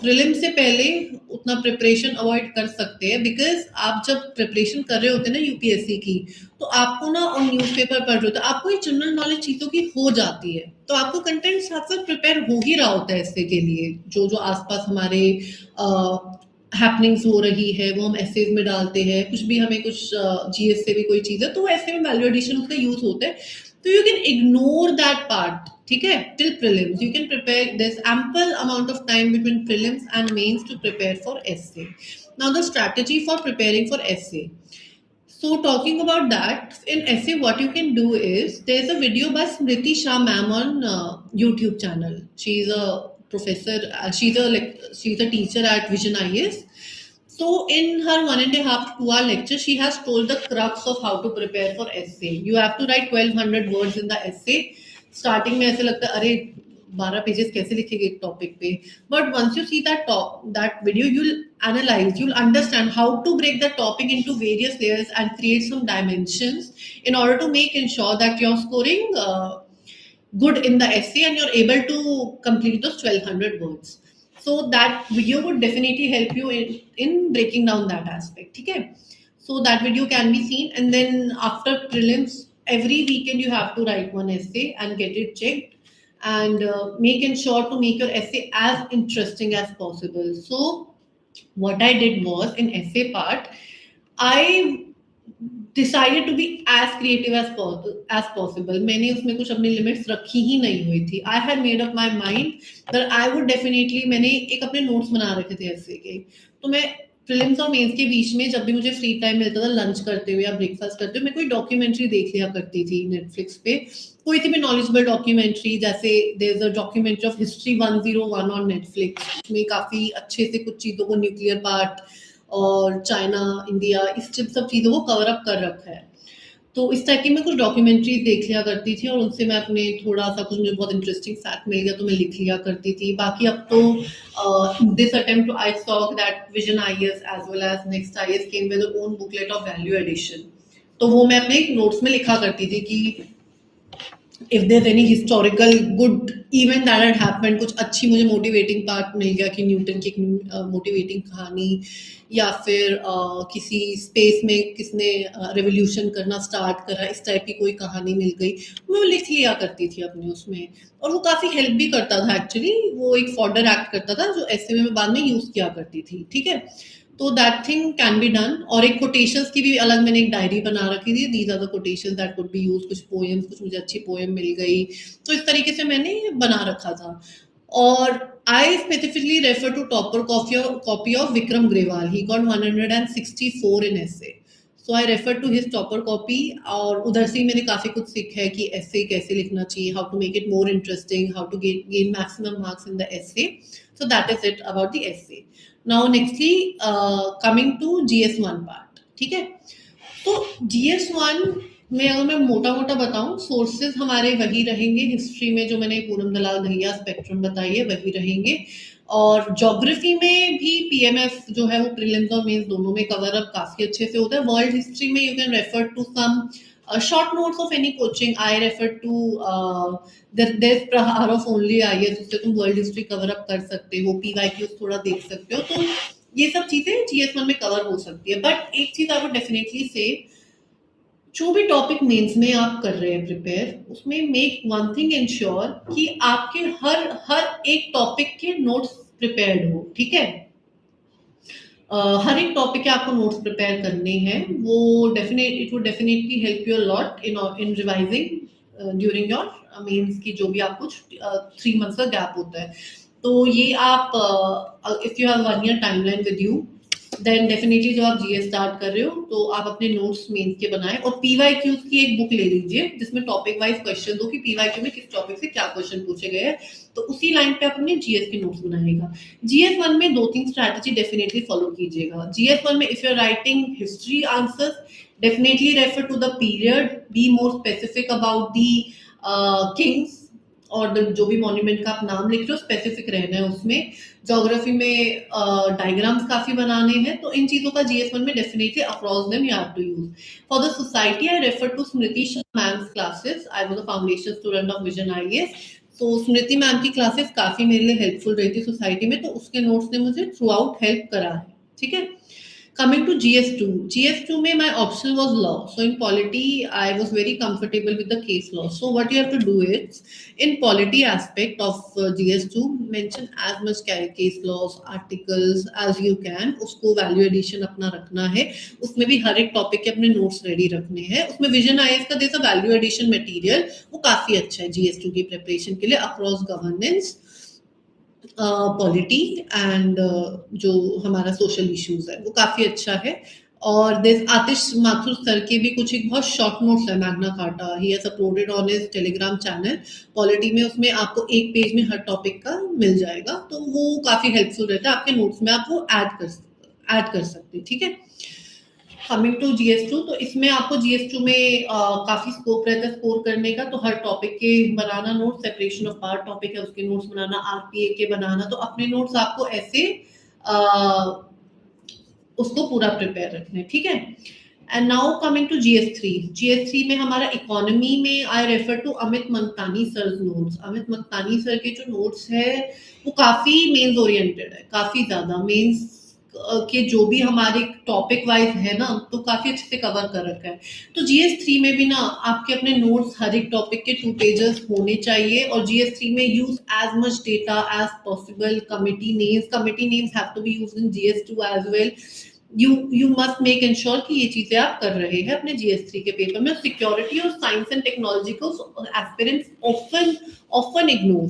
prelim से पहले उतना preparation avoid कर सकते हैं, बिकॉज आप जब प्रिपरेशन कर रहे होते हैं ना यूपीएससी की, तो आपको ना और न्यूज़पेपर पढ़ रहे होते हैं, आपको ये जनरल नॉलेज चीज़ों की हो जाती है, तो आपको कंटेंट साथ साथ प्रिपेयर हो ही रहा होता है एसए के लिए। जो जो आसपास हमारे हैपनिंग्स हो रही है वो हम एसेज में डालते हैं, कुछ भी हमें कुछ जीएस से भी कोई चीज़ है तो ऐसे में वैल्यू एडिशन उसका यूज होता है, तो you can ignore that part, ठीक है, till prelims. You can prepare, there is ample amount of time between prelims and mains to prepare for essay. Now the strategy for preparing for essay. So talking about that, in essay what you can do is, there's a video by Smriti Shah ma'am on YouTube channel. She's a professor, she's a teacher at Vision IAS. So in her 1.5 to 2 hour lecture, she has told the crux of how to prepare for essay. You have to write 1200 words in the essay. Starting में ऐसे लगता है अरे 12 pages कैसे लिखेंगे एक topic पे, but once you see that video, you'll analyze, you'll understand how to break the topic into various layers and create some dimensions in order to make ensure that you're scoring good in the essay and you're able to complete those 1200 words. So that video would definitely help you in breaking down that aspect. Okay, so that video can be seen, and then after prelims every weekend you have to write one essay and get it checked, and make sure to make your essay as interesting as possible. So what I did was, in essay part, I decided to be as creative as possible. मैंने उसमें कुछ अपनी limits रखी ही नहीं हुई थी। I had made up my mind that I would definitely, मैंने एक अपने नोट्स बना रखे थे ऐसे के, तो मैं प्रीलिम्स और मेंस के बीच में जब भी मुझे फ्री टाइम मिलता था लंच करते हुए या ब्रेकफास्ट करते हुए, मैं कोई डॉक्यूमेंट्री देख लिया करती थी नेटफ्लिक्स पे, कोई सी भी नॉलेजेबल डॉक्यूमेंट्री। जैसे there is a documentary of history 101 on Netflix में काफी अच्छे से कुछ चीजों को, न्यूक्लियर पार्ट और चाइना, इंडिया, इस सब चीज़ों को कवर अप कर रखा है। तो इस टाइप की मैं कुछ डॉक्यूमेंट्रीज देख लिया करती थी और उनसे मैं अपने थोड़ा सा कुछ, मुझे बहुत इंटरेस्टिंग फैक्ट मिल गया तो मैं लिख लिया करती थी। बाकी अब तो this attempt I saw that Vision IAS as well as Next IAS came with own booklet of value addition, तो वो मैं अपने नोट्स में लिखा करती थी कि if there any historical good event that had happened, कुछ अच्छी मुझे मोटिवेटिंग पार्ट मिल गया कि न्यूटन की मोटिवेटिंग कहानी, या फिर किसी स्पेस में किसने रेवोल्यूशन करना स्टार्ट करा, इस टाइप की कोई कहानी मिल गई, मैं वो लिख लिया करती थी अपने उसमें। और वो काफ़ी हेल्प भी करता था एक्चुअली, वो एक फॉर्डर एक्ट करता था जो ऐसे में मैं बाद में यूज़ किया करती थी। ठीक है, तो that thing can be done. और एक कोटेशंस की भी अलग मैंने एक डायरी बना रखी थी, these are the quotations that could be use, कुछ पोएम्स, कुछ मुझे अच्छी पोएम मिल गई, तो इस तरीके से मैंने बना रखा था। और I specifically refer to topper copy of Vikram Grewal, he got 164 in essay, so I refer to his topper copy. और उधर से ही मैंने काफ़ी कुछ सीखा है कि एसे कैसे लिखना चाहिए, how to make it more interesting, how to gain maximum marks in the essay. So that is it about the essay. Now nextly coming to GS1 part. ठीक है, तो GS1 में अगर मैं मोटा मोटा बताऊं, सोर्सेज हमारे वही रहेंगे, हिस्ट्री में जो मैंने पूनम दलाल दहिया स्पेक्ट्रम बताई है वही रहेंगे, और ज्योग्राफी में भी PMF जो है वो प्रीलिम्स और मेंस दोनों में कवर अप काफी अच्छे से होता है। वर्ल्ड हिस्ट्री में you can refer to some short notes of any coaching. I refer to there's Prahar of only IS, उससे तुम वर्ल्ड हिस्ट्री कवर अप कर सकते हो, PYQs थोड़ा देख सकते हो, तो ये सब चीजें GS1 में कवर हो सकती है। बट एक चीज आई वुड डेफिनेटली से, जो भी टॉपिक मेंस में आप कर रहे हैं प्रिपेयर, उसमें मेक वन थिंग इंश्योर कि आपके हर हर एक टॉपिक के नोट्स प्रिपेयर्ड हो। ठीक है, हर एक टॉपिक के आपको नोट्स प्रिपेयर करने हैं, वो it would definitely help you a lot in revising during your mains की जो भी आपको 3 मंथ्स का गैप होता है। तो ये आप if you have 1 year timeline with you, then definitely जब आप GS स्टार्ट कर रहे हो तो आप अपने नोट्स मेंस के बनाएं, और PYQs की एक बुक ले लीजिए जिसमें टॉपिक वाइज क्वेश्चन हो कि PYQ में किस टॉपिक से क्या क्वेश्चन पूछे गए हैं, तो उसी लाइन पे आप अपने GS के नोट्स बनाइएगा। GS1 में 2-3 स्ट्रैटेजी डेफिनेटली फॉलो कीजिएगा। GS1 में if you are writing history answers, definitely refer to the period, be more specific about the kings और जो भी मॉन्यूमेंट का आप नाम लिख रहे हो स्पेसिफिक रहना है उसमें। ज्योग्राफी में डायग्राम्स काफी बनाने हैं, तो इन चीजों का GS1 में definitely across them you have to use. For the society I refer to Smriti ma'am's classes, I was a foundation student of Vision IAS, तो स्मृति मैम की क्लासेस काफी मेरे लिए हेल्पफुल रही थी सोसाइटी में, तो उसके नोट्स ने मुझे थ्रू आउट हेल्प करा है। ठीक है, coming to GS2 में my option was law, so in polity I was very comfortable with the case law. So what you have to do is, in polity aspect of GS2, mention as much case laws articles as you can, उसको value addition अपना रखना है, उसमें भी हर एक topic के अपने notes ready रखने हैं। उसमें विजन आईएएस का जैसा वैल्यू एडिशन मटेरियल वो काफी अच्छा है GS2 की प्रिपरेशन के लिए, अक्रॉस गवर्नेंस, पॉलिटी एंड जो हमारा सोशल इश्यूज है वो काफी अच्छा है। और दिस आतिश माथुर सर के भी कुछ एक बहुत शॉर्ट नोट्स है, Magna carta, he has uploaded on his Telegram channel polity में, उसमें आपको एक पेज में हर टॉपिक का मिल जाएगा, तो वो काफी हेल्पफुल रहता है आपके नोट्स में, आप वो ऐड कर सकते हैं। ठीक है, कमिंग टू GS2, तो इसमें आपको GS2 में काफी स्कोप रहता है स्कोर करने का, तो हर टॉपिक के बनाना note, separation of part topic है उसके नोट्स बनाना, RPA के बनाना, तो अपने नोट्स आपको ऐसे उसको पूरा प्रिपेयर रखना है। ठीक है, and now coming to GS3 में हमारा इकोनॉमी में I refer to Amit Mangtani sir notes. Amit Mangtani sir के जो नोट्स है वो काफी मेंस ओरिएंटेड है, काफी ज्यादा मेंस के जो भी हमारे टॉपिक वाइज है ना, तो काफी अच्छे से कवर कर रखा है। तो GS3 में भी ना आपके अपने नोट्स हर एक टॉपिक के 2 पेजेस होने चाहिए, और GS3 में use as much data as possible. Committee names have to be used in GS2 as well. You must make ensure कि ये चीजें आप कर रहे हैं अपने GS3 के पेपर में. सिक्योरिटी और साइंस एंड टेक्नोलॉजी को aspirants often ignore,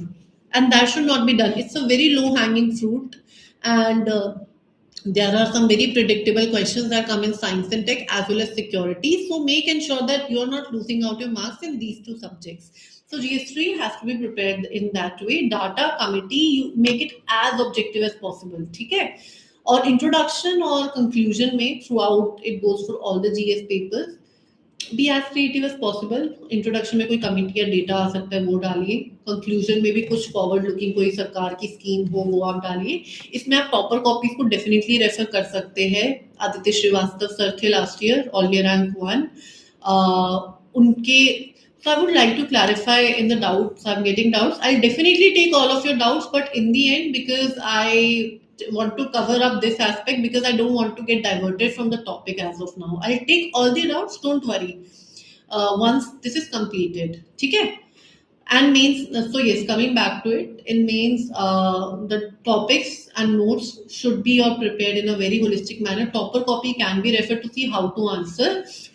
and that should not be done. It's a very low hanging fruit, and there are some very predictable questions that come in science and tech as well as security. So make ensure that you're not losing out your marks in these two subjects. So GS3 has to be prepared in that way. Data committee, you make it as objective as possible. ठीक है. और introduction और conclusion में throughout it goes for all the GS papers. Be as creative as possible. Introduction में कोई committee या data आ सकता है वो डालिए. कंक्लूजन में भी कुछ फॉरवर्ड लुकिंग कोई सरकार की स्कीम हो वो आप डालिए. इसमें आप टॉपर कॉपीज को डेफिनेटली रेफर कर सकते हैं. आदित्य श्रीवास्तव सर थे last year, all year rank 1. उनके So I would like to clarify in the doubts. I'm getting doubts. I'll definitely take all of your doubts, but in the end, because I want to cover up this aspect, because I don't want to get diverted from the topic as of now. I'll take all the doubts. Don't worry. Once this is completed, okay? And mains. So yes, coming back to it, in mains, the topics and notes should be prepared in a very holistic manner. Topper copy can be referred to see how to answer.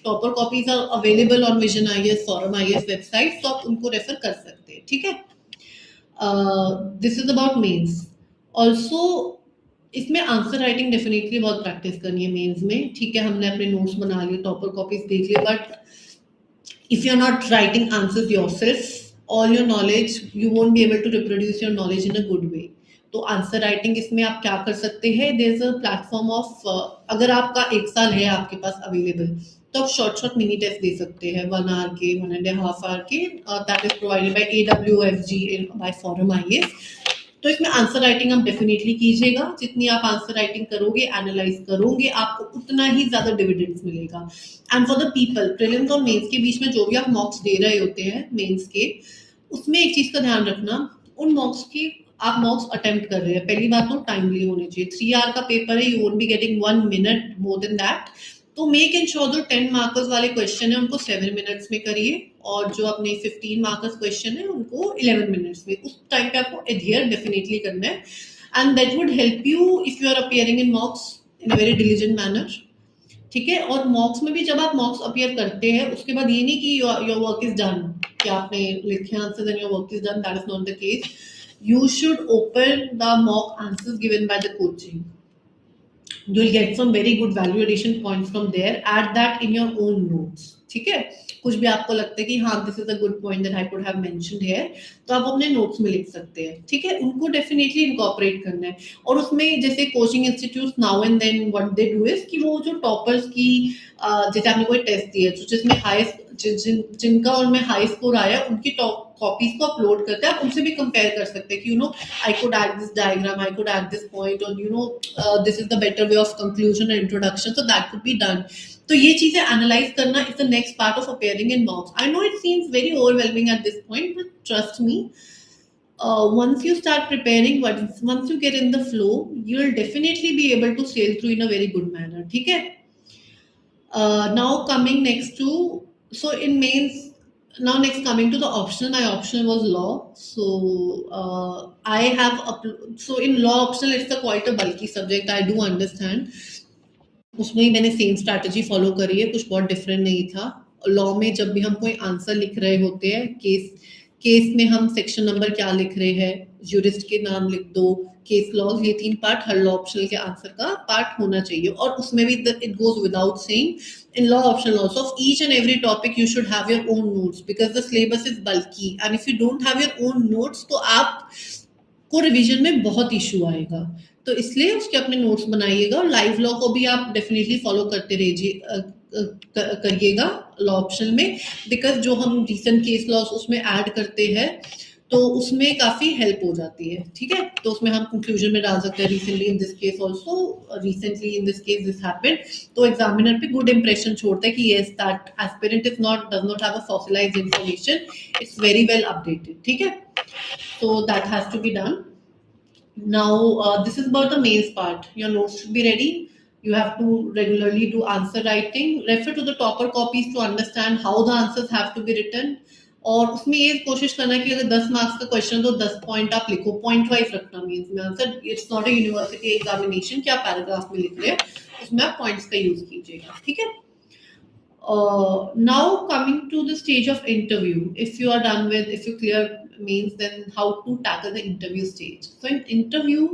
Topper copies are available on Vision IAS, Forum IAS website, so आप उनको refer कर सकते हैं. ठीक है. This is about mains. Also इसमें answer writing definitely बहुत practice करनी है मेंस में. ठीक है, हमने अपने नोट्स बना लिए, टॉपर कॉपीज देख लिए, but if you are not writing answers yourself, all your knowledge, you won't be able to reproduce your knowledge in a good way. तो आंसर राइटिंग इसमें आप क्या कर सकते हैं, there is a platform of अगर आपका 1 साल है आपके पास अवेलेबल, तो आप शॉर्ट मिनी टेस्ट दे सकते हैं 1 hour के, 1.5 hour के. That is provided by AWFG by Forum IAS. तो इसमें आंसर राइटिंग आप डेफिनेटली कीजिएगा. जितनी आप आंसर राइटिंग करोगे, एनालाइज करोगे, आपको उतना ही ज्यादा डिविडेंड्स मिलेगा. And for the people, prelims और मेंस के बीच में जो भी आप मॉक्स दे रहे होते हैं मेंस के, उसमें एक चीज का ध्यान रखना, उन मॉक्स की आप मॉक्स अटेम्प्ट कर रहे हैं, पहली बात तो टाइमली होने चाहिए. 3 hour का पेपर है, you won't be getting 1 minute more than that. तो मेक एंश्योर जो 10 मार्कर्स वाले क्वेश्चन है उनको 7 minutes में करिए, और जो अपने 15 मार्कर्स क्वेश्चन है उनको 11 minutes में. उस टाइम पे आपको एडहियर डेफिनेटली करना है, and that would help you if you are appearing in mocks in a very diligent manner. ठीक है. और मॉक्स में भी जब आप मॉक्स अपीयर करते हैं, उसके बाद ये नहीं कि योर वर्क इज डन, कि आपने लिखे answers and your work is done. That is not the case. You should open the mock answers given by the coaching. You will get some very good value addition points from there. Add that in your own notes. ठीक है. कुछ भी आपको लगता है कि हाँ this is a good point that I could have mentioned here, तो आप अपने नोट्स में लिख सकते हैं. ठीक है. उनको डेफिनेटली इनकॉर्पोरेट करना है. और उसमें जैसे coaching institute now and then what they do is कि वो जो टॉपर्स की जैसे आपने कोई टेस्ट दिया है जिसमें हाईएस्ट जिनका उनमें हाई स्कोर आया, उनकी कॉपीज को अपलोड करते हैं. आप उनसे भी कंपेयर कर सकते हैं कि you know I could add this diagram, I could add this point, और you know this is the better way of conclusion and introduction, so that could be done. तो ये चीजें एनालाइज करना is the next part of appearing in mocks. I know it seems very overwhelming at this point, but trust me, once you start preparing, once you get in the flow, you will definitely be able to sail through in a very good manner. ठीक है. Now coming next to, so in mains, now next coming to the optional, my optional was law. So I have so in law optional it's quite a bulky subject, I do understand. उसमें ही मैंने same strategy follow करी है, कुछ बहुत different नहीं था. Law में जब भी हम कोई आंसर लिख रहे होते हैं, केस में हम सेक्शन नंबर क्या लिख रहे हैं, यूरिस्ट के नाम लिख दो, केस लॉज, ये 3 पार्ट हर लॉ ऑप्शनल के आंसर का पार्ट होना चाहिए. और उसमें भी it goes without saying, in law optional also, of each and every topic you should have your own notes, because the syllabus is bulky, and if you don't have your own notes तो आप को revision में बहुत issue आएगा. तो इसलिए उसके अपने नोट्स बनाइएगा. और लाइव लॉ को भी आप डेफिनेटली फॉलो करते रहिए करिएगा लॉ ऑप्शनल में, बिकॉज जो हम रिसेंट केस लॉस उसमें ऐड करते हैं तो उसमें काफी हेल्प हो जाती है. ठीक है. तो उसमें हम कंक्लूजन में डाल सकते हैं recently in this case also, recently in this case this happened. तो एग्जामिनर पे गुड इंप्रेशन छोड़ता है कि yes that aspirant is not does not have a fossilised information, it's very well updated. ठीक है. So that has to be done. Now this is about the mains part. Your notes should be ready. You have to regularly do answer writing. Refer to the topper copies to understand how the answers have to be written. और उसमें ये कोशिश करना कि अगर 10 marks का question तो 10 point आप लिखो, पॉइंट वाइज रखना मीन्स में answer. It's not a university examination कि आप पैराग्राफ में लिख रहे हैं. उसमें आप पॉइंट्स का यूज कीजिएगा, ठीक है। Now coming to the stage of interview, if you are done with, if you clear means, then how to tackle the interview stage. So in interview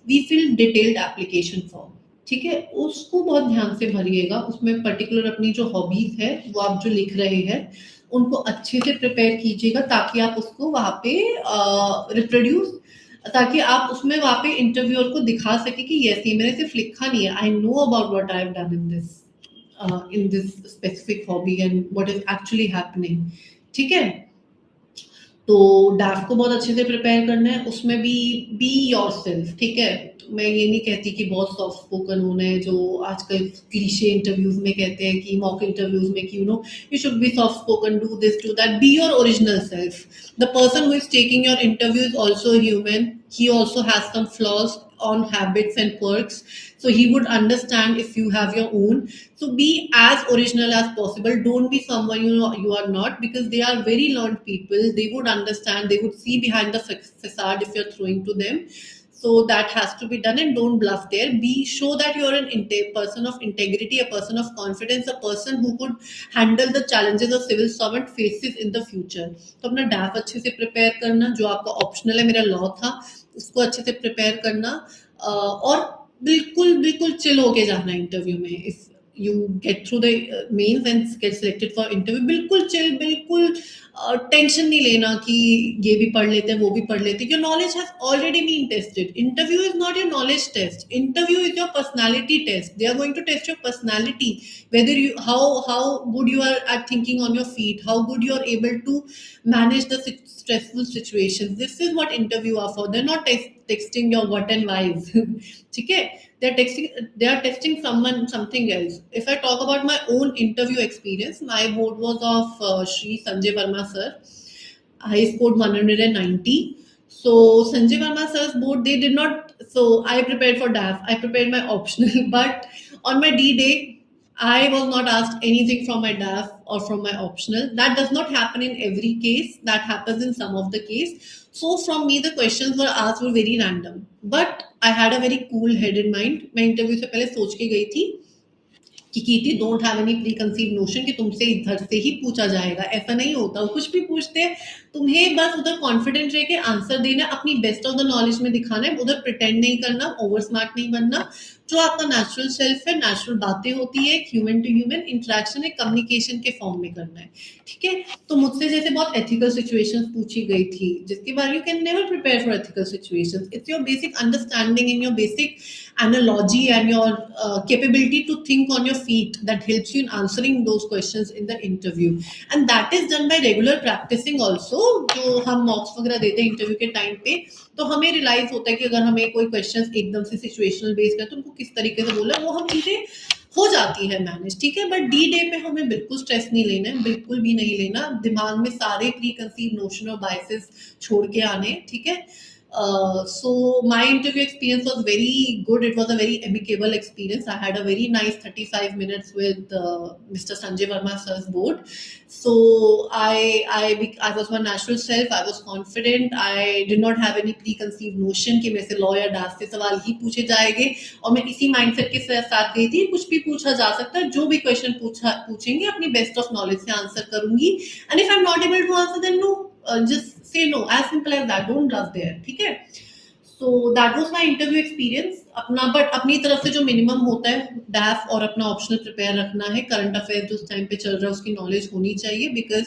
we fill detailed application form, ठीक है, उसको बहुत ध्यान से भरिएगा, उसमें particular अपनी जो hobbies है वो आप जो लिख रहे हैं उनको अच्छे से प्रिपेयर कीजिएगा ताकि आप उसको वहाँ पे रिप्रोड्यूस, ताकि आप उसमें वहाँ पे इंटरव्यूअर को दिखा सके कि यस ये मैंने सिर्फ लिखा नहीं है, I know about what I have done in this specific hobby and what is actually happening, ठीक है। तो डैफ को बहुत अच्छे से प्रिपेयर करना है, उसमें भी बी योर सेल्फ, ठीक है। मैं ये नहीं कहती कि बहुत सॉफ्ट स्पोकन होना है जो आजकल क्लीशे इंटरव्यूज में कहते हैं कि मॉक इंटरव्यूज में कि you should B soft spoken, do this do that, be your original self. The person who is taking your interview is also human, he also has some flaws on habits and quirks, so he would understand if you have your own. So be as original as possible, don't be someone you are not, because they are very learned people, they would understand, they would see behind the facade if you're throwing to them. So that has to be done, and don't bluff there. Show that you're an person of integrity, a person of confidence, a person who could handle the challenges of civil servant faces in the future. तो अपना डैफ अच्छे से prepare करना, जो आपका optional है, मेरा law था, उसको अच्छे से प्रिपेयर करना, और बिल्कुल बिल्कुल चिल होके जाना इंटरव्यू में। If you get through the mains and get selected for interview, बिल्कुल चिल, बिल्कुल टेंशन नहीं लेना कि ये भी पढ़ लेते हैं वो भी पढ़ लेते हैं। Your knowledge has already been tested. Interview is not your knowledge test, interview is your personality test. They are going to test your personality, whether you how good you are at thinking on your feet, how good you are able to manage the stressful situations. This is what interview are for. They're not texting your what and whys. ठीक है, they are testing someone something else. If I talk about my own interview experience, my board was of Shri Sanjay Verma sir. I scored 190. So Sanjay Verma sir's board, they did not, so I prepared for DAF, I prepared my optional, but on my D day I was not asked anything from my DAF or from my optional. That does not happen in every case. That happens in some of the case. So from me, the questions were asked were very random. But I had a very cool-headed mind. मैं interview से पहले सोच के गई थी कि Kirti don't have any preconceive notion कि तुमसे इधर से ही पूछा जाएगा, ऐसा नहीं होता। कुछ भी पूछते हैं, तुम्हें बस उधर कॉन्फिडेंट रह के आंसर देना, अपनी बेस्ट ऑफ द नॉलेज में दिखाना है, उधर प्रिटेंड नहीं करना, ओवर स्मार्ट नहीं बनना। जो आपका नेचुरल सेल्फ है, नेचुरल बातें होती है, ह्यूमन टू ह्यूमन इंटरेक्शन है, कम्युनिकेशन के फॉर्म में करना है, ठीक है। तो मुझसे जैसे बहुत एथिकल सिचुएशंस पूछी गई थी, जिसके बारे you can never prepare for ethical situations. It's your basic understanding in your basic analogy and your capability to think on your feet that helps you in answering those questions in the interview, and that is done by regular practicing also. जो हम मॉक्स वगैरह देते हैं interview के time पे, तो हमें realise होता है कि अगर हमें कोई क्वेश्चंस एकदम से सिचुएशनल बेस्ड है तो उनको किस तरीके से बोला, वो हम चीजें हो जाती है मैनेज, ठीक है। बट डी डे पे हमें बिल्कुल स्ट्रेस नहीं लेना है, बिल्कुल भी नहीं लेना, दिमाग में सारे प्री कंसीव नोशन और बायसेस छोड़ के आने, ठीक है। So my interview experience was very good. It was a very amicable experience. I had a very nice 35 minutes with Mr. Sanjay Verma sir's board. So I was my natural self. I was confident. I did not have any preconceived notion कि मेरे से law या dance से सवाल ही पूछे जाएंगे, और मैं इसी माइंडसेट के साथ गई थी, कुछ भी पूछा जा सकता है, जो भी क्वेश्चन पूछेंगे अपनी बेस्ट ऑफ नॉलेज से आंसर करूंगी। And if I am not able to answer then no, just say no, as simple as that, don't bluff there, ठीक है। So that was my interview experience अपना, but अपनी तरफ से जो minimum होता है डैफ और अपना ऑप्शनल प्रिपेयर रखना है, करंट अफेयर जो उस टाइम पे चल रहा है उसकी नॉलेज होनी चाहिए, बिकॉज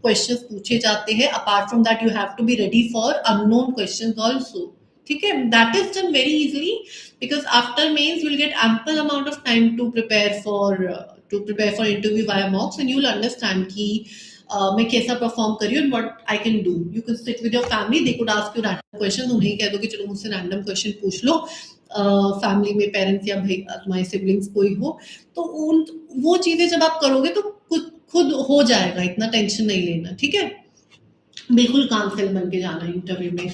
क्वेश्चंस पूछे जाते हैं। Apart from that you have to be ready for unknown questions also, ठीक है। That is done very easily because after mains you will get ample amount of time to prepare for interview via mocks, and you will understand कि मैं कैसा perform कर रही हूँ, what I can do. You can sit with your family, they could ask you random question, उन्हें कह दो कि चलो मुझसे रैंडम क्वेश्चन पूछ लो, फैमिली में पेरेंट्स या भाई तुम्हारे सिबलिंग्स कोई हो, तो वो चीजें जब आप करोगे तो खुद हो जाएगा, इतना टेंशन नहीं लेना, ठीक है। बिल्कुल काम सेल बन के जाना इंटरव्यू में।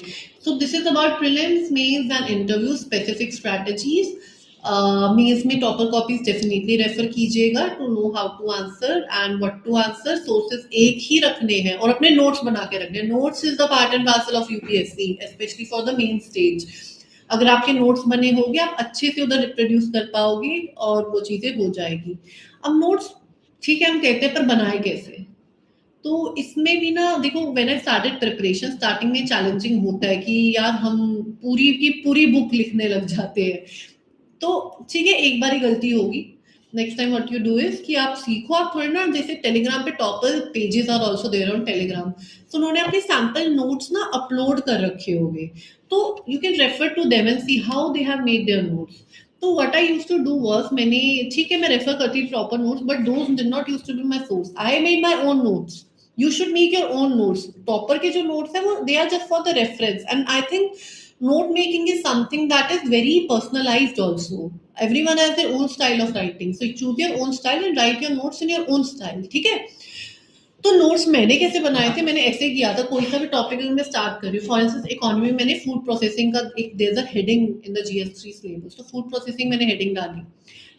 So this is about prelims, mains and interview specific strategies. Mains में टॉपर कॉपीज डेफिनेटली रेफर कीजिएगा to know how to answer and what to answer. Sources एक ही रखने हैं और अपने नोट्स बना के रखने हैं। Notes is the part and parcel of UPSC, specially for the main stage. अगर आपके नोट्स बने होंगे आप अच्छे से उधर रिप्रोड्यूस कर पाओगे और वो चीजें हो जाएगी। अब नोट्स ठीक है हम कहते हैं, पर बनाए कैसे? तो इसमें भी ना देखो, when I started preparation, starting में चैलेंजिंग होता है कि यार हम पूरी की पूरी बुक लिखने लग जाते हैं। तो ठीक है, एक बार ही गलती होगी। Next time what you do is कि आप सीखो, आप थोड़ा ना, जैसे टेलीग्राम पे topper pages are also there on telegram, तो उन्होंने अपने सैंपल नोट्स ना अपलोड कर रखे होंगे, तो you can refer to them and see how they have made their notes. तो what I used to do was, मैंने, ठीक है मैं रेफर करती थी proper notes, but those did not used to be my source, I made my own notes. You should make your own notes. Topper के जो notes है वो they are just for the reference, and I think note making is something that is very personalized also. Everyone has their own style of writing, so you choose your own style and write your notes in your own style, ठीक है? तो notes मैंने कैसे बनाए थे, मैंने ऐसे किया था, कोई सा भी टॉपिक मैं स्टार्ट कर रही हूँ, फॉर इंस्टेंस इकोनॉमी, मैंने फूड प्रोसेसिंग का एक, there is a heading in the जीएस3 सिलेबस, तो फूड प्रोसेसिंग मैंने हेडिंग डाली,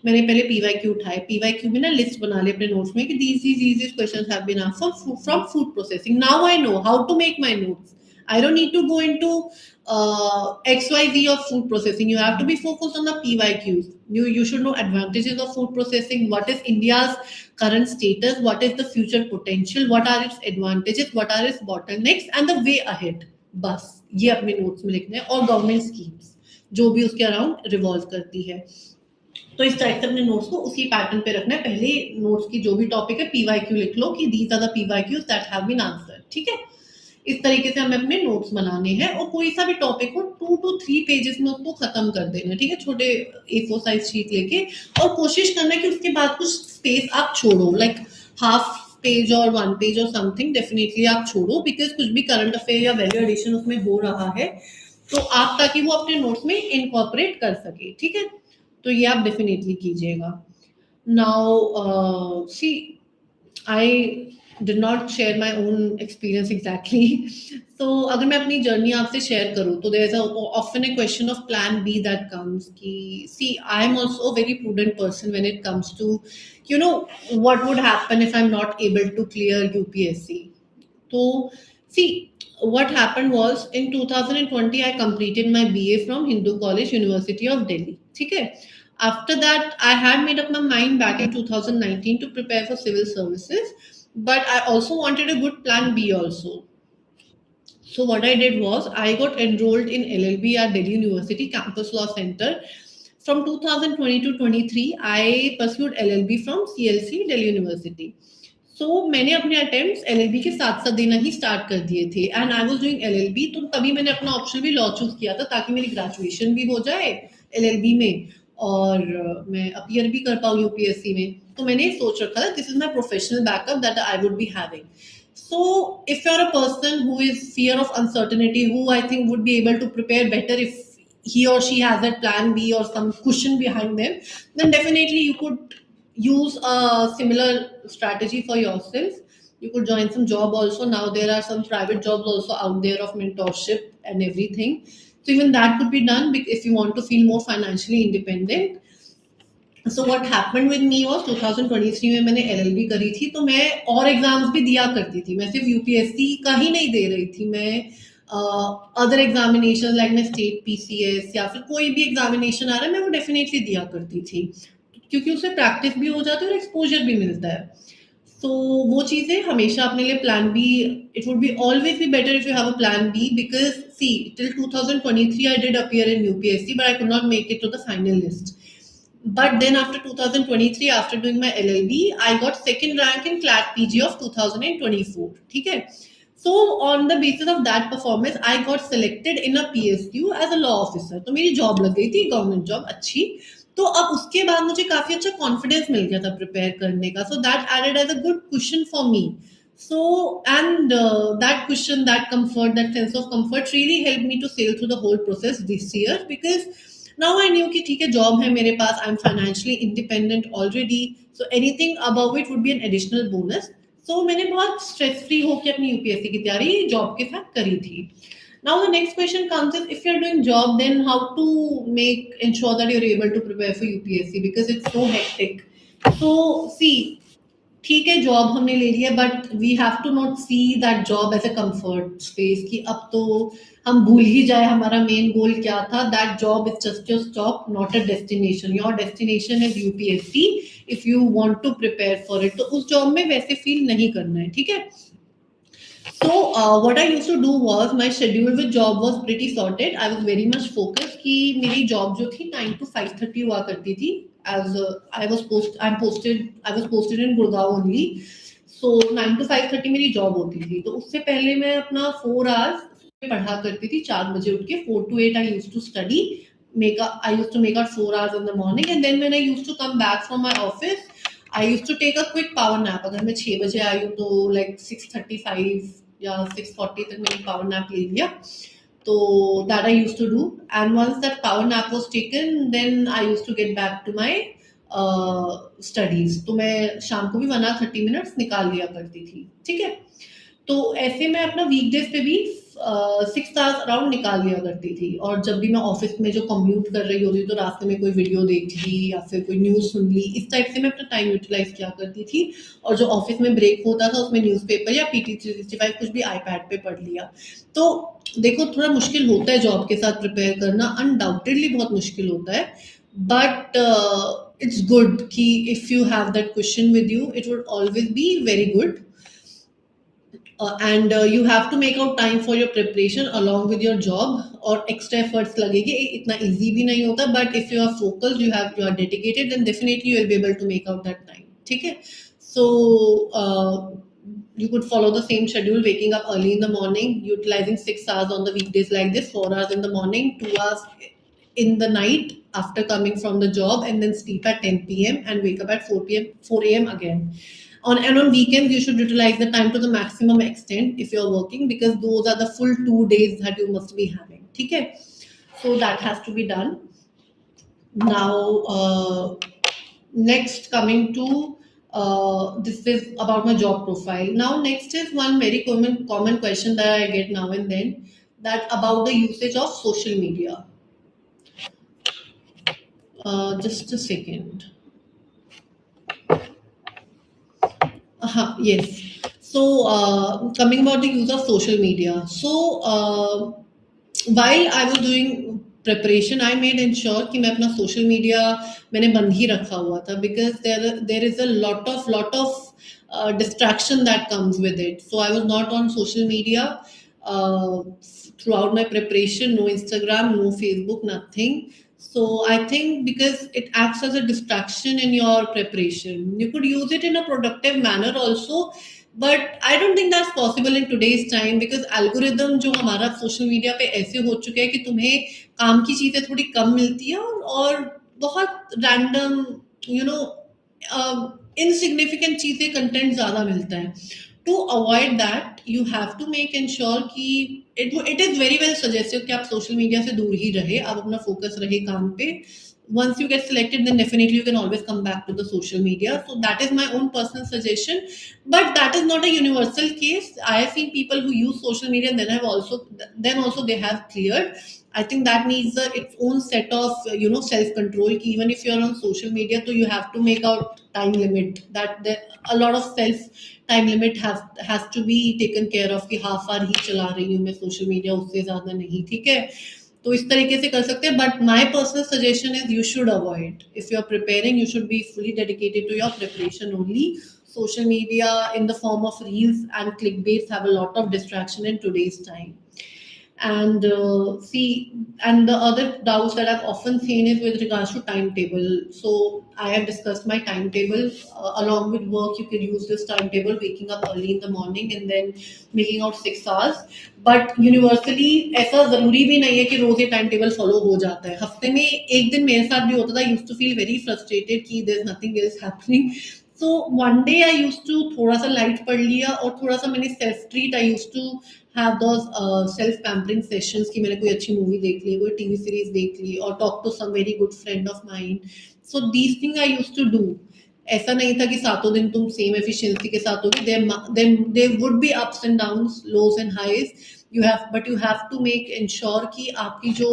मैंने पहले पीवाईक्यू उठाए, पीवाईक्यू में ना लिस्ट बना ली अपने नोट्स में कि these questions have been asked from food processing, now I know how to make my notes, I don't need to go into XYZ of food processing. You have to be focused on the PYQs. You should know advantages of food processing. What is India's current status? What is the future potential? What are its advantages? What are its bottlenecks? And the way ahead. बस ये अपने notes में लिखने हैं, और government schemes जो भी उसके अराउंड रिवॉल्व करती है, तो इस टाइप से अपने नोट्स को उसी पैटर्न पे रखना है। पहले नोट्स की जो भी टॉपिक है पीवाईक्यू लिख लो कि these are the PYQs that have been answered, ठीक है? इस तरीके से हमें अपने नोट्स बनाने हैं, और कोई सा भी टॉपिक हो 2 to 3 पेजेस में उसको खत्म कर देना, ठीक है, छोटे A4 साइज शीट लेके, और कोशिश करना कि उसके बाद कुछ स्पेस आप छोड़ो, लाइक हाफ पेज और 1 पेज और समथिंग डेफिनेटली आप छोड़ो, बिकॉज कुछ भी करंट अफेयर या वैल्यू एडिशन उसमें हो रहा है, तो आप ताकि वो अपने नोट्स में इनकॉर्पोरेट कर सके, ठीक है? तो ये आप डेफिनेटली कीजिएगा। Now see, I did not share my own experience exactly. So अगर मैं अपनी जर्नी आपसे शेयर करूँ तो there is often a question of plan B that comes कि see I am also a very prudent person when it comes to, you know, what would happen if I'm not able to clear UPSC. So see, what happened was in 2020 I completed my BA from Hindu College, University of Delhi, ठीक है? After that I had made up my mind back in 2019 to prepare for civil services, but I also wanted a good plan B also. So what I did was I got enrolled in LLB at Delhi University Campus Law Center. From 2020 to 23 I pursued LLB from CLC Delhi University. So मैंने अपने attempts LLB के साथ साथ देना ही start कर दिए थे, and I was doing LLB, तो तभी मैंने अपना ऑप्शन भी लॉ चूज किया था ताकि मेरी ग्रेजुएशन भी हो जाए LLB में, और मैं अपीयर भी कर पाऊँ यूपीएससी में। तो मैंने सोच रखा था this is my professional backup that I would be having. So if you're a person who is fear of uncertainty, who I think would be able to prepare better if he or she has a plan B or some cushion behind them, then definitely you could use a similar strategy for yourself. You could join some job also. Now there are some private jobs also out there of mentorship and everything. So even that could be done if you want to feel more financially independent. So what happened with me was 2023 में मैंने LLB करी थी, तो मैं और exams भी दिया करती थी, मैं सिर्फ यूपीएससी का ही नहीं दे रही थी, मैं अदर एग्जामिनेशन लाइक मैं स्टेट पीसीएस या फिर कोई भी एग्जामिनेशन आ रहा है मैं वो डेफिनेटली दिया करती थी, क्योंकि उससे प्रैक्टिस भी हो जाती है और एक्सपोजर भी मिलता है। तो वो चीज़ें हमेशा अपने लिए plan B, it would be always be better if you have a plan B, because see till 2023 I did appear in UPSC but I could not make it to the final list. But then after 2023, after doing my LLB, I got second rank in CLAT PG of 2024. ठीक है? So on the basis of that performance, I got selected in a PSU as a law officer. तो मेरी job लग गई थी, government job अच्छी। तो अब उसके बाद मुझे काफी अच्छा कॉन्फिडेंस मिल गया था प्रिपेयर करने का। So that added as a good cushion for me. So and that cushion, that comfort, that sense of comfort really helped me to sail through the whole process this year, because now I knew कि ठीक है job है मेरे पास, I'm financially independent already, so anything above it would be an additional bonus. So मैंने बहुत stress free होकर अपनी UPSC की तैयारी जॉब के साथ करी थी। Now the next question comes is, if you're doing job, then how to ensure that you're able to prepare for UPSC, because it's so hectic. So see, ठीक है जॉब हमने ले लिया, but we have to not see that job as a comfort space कि अब तो हम भूल ही जाए हमारा मेन गोल क्या था. That job is just your stop, not a destination. Your destination is UPSC. If you want to prepare for it, तो उस जॉब में वैसे फील नहीं करना है, ठीक है. So what I used to do was my schedule with job was pretty sorted. I was very much focused कि मेरी job जो थी 9 to 5:30 हुआ करती थी. As I was posted in Gurgaon only. So 9 to 5:30 मेरी job होती थी. तो उससे पहले मैं अपना 4 hours पढ़ा करती थी. 4 बजे उठ के 4 to 8 I used to study. I used to make out 4 hours in the morning, and then when I used to come back from my office, I used to take a quick power nap. अगर मैं 6 बजे आई हूँ तो like 6:35 या 6:40 तक मैंने power nap ले लिया. तो that I used to do, and once that power nap was taken, then I used to get back to my studies. तो मैं शाम को भी 1 hour 30 minutes निकाल लिया करती थी, ठीक है. तो ऐसे मैं अपना वीकडेज पे भी 6 आवर्स अराउंड निकाल लिया करती थी. और जब भी मैं ऑफिस में जो कम्यूट कर रही होती तो रास्ते में कोई वीडियो देख ली या फिर कोई न्यूज़ सुन ली, इस टाइप से मैं अपना टाइम यूटिलाइज किया करती थी. और जो ऑफिस में ब्रेक होता था उसमें न्यूज़पेपर या पीटी 365 कुछ भी आईपैड पे पढ़ लिया. तो देखो थोड़ा मुश्किल होता है जॉब के साथ प्रिपेयर करना, अनडाउटेडली बहुत मुश्किल होता है, बट इट्स गुड कि if you have that question with you it would always be very good. And you have to make out time for your preparation along with your job, और extra efforts लगेगी. इतना easy भी नहीं होता, but if you are focused, you are dedicated, then definitely you will be able to make out that time, ठीक है. So you could follow the same schedule, waking up early in the morning, utilizing 6 hours on the weekdays like this, 4 hours in the morning, 2 hours in the night after coming from the job, and then sleep at 10 p.m. and wake up at 4 a.m. again. On weekends you should utilize the time to the maximum extent if you're working, because those are the full 2 days that you must be having, okay. So that has to be done. Now next coming to this is about my job profile. Now next is one very common question that I get now and then, that about the usage of social media. Just a second. Yes. So coming about the use of social media. So while I was doing preparation, I made ensure कि मैं अपना social media मैंने बंद ही रखा हुआ था, because there is a lot of distraction that comes with it. So I was not on social media throughout my preparation. No Instagram, no Facebook, nothing. So I think because it acts as a distraction in your preparation, you could use it in a productive manner also, but I don't think that's possible in today's time, because algorithm जो हमारा social media पे ऐसे हो चुके हैं कि तुम्हें काम की चीजें थोड़ी कम मिलती है और बहुत random, you know, insignificant चीजें content ज़्यादा मिलता है. To avoid that, you have to make ensure कि it is very well suggested कि आप social media से दूर ही रहे, आप अपना focus रहे काम पे. Once you get selected, then definitely you can always come back to the social media. So that is my own personal suggestion, but that is not a universal case. I have seen people who use social media and then also they have cleared. I think that needs its own set of self control. Even if you're on social media, so you have to make out time limit. That a lot of self time limit has to be taken care of कि half hour ही चला रही हूँ मैं social media, उससे ज़्यादा नहीं, ठीक है. तो इस तरीके से कर सकते हैं, but my personal suggestion is you should avoid. If you are preparing, you should be fully dedicated to your preparation only. Social media in the form of reels and clickbaits have a lot of distraction in today's time. And and the other doubts that I've often seen is with regards to timetable. So I have discussed my timetable. Along with work, you can use this timetable, waking up early in the morning and then making out 6 hours. But universally ऐसा जरूरी भी नहीं है कि रोज ये timetable follow हो जाता है. हफ्ते में एक दिन मेरे साथ भी होता था. I used to feel very frustrated कि there's nothing else happening. So one day I used to थोड़ा सा लाइट पढ़ लिया और थोड़ा सा मैंने self treat. I used to have those self pampering sessions कि मैंने कोई अच्छी मूवी देख ली, कोई टीवी सीरीज देख ली, और talk to some very good friend of mine. So these things I used to do. ऐसा नहीं था कि सातों दिन तुम सेम एफिशिएंसी के साथ होगी. There would be ups and downs, lows and highs. But you have to make ensure कि आपकी जो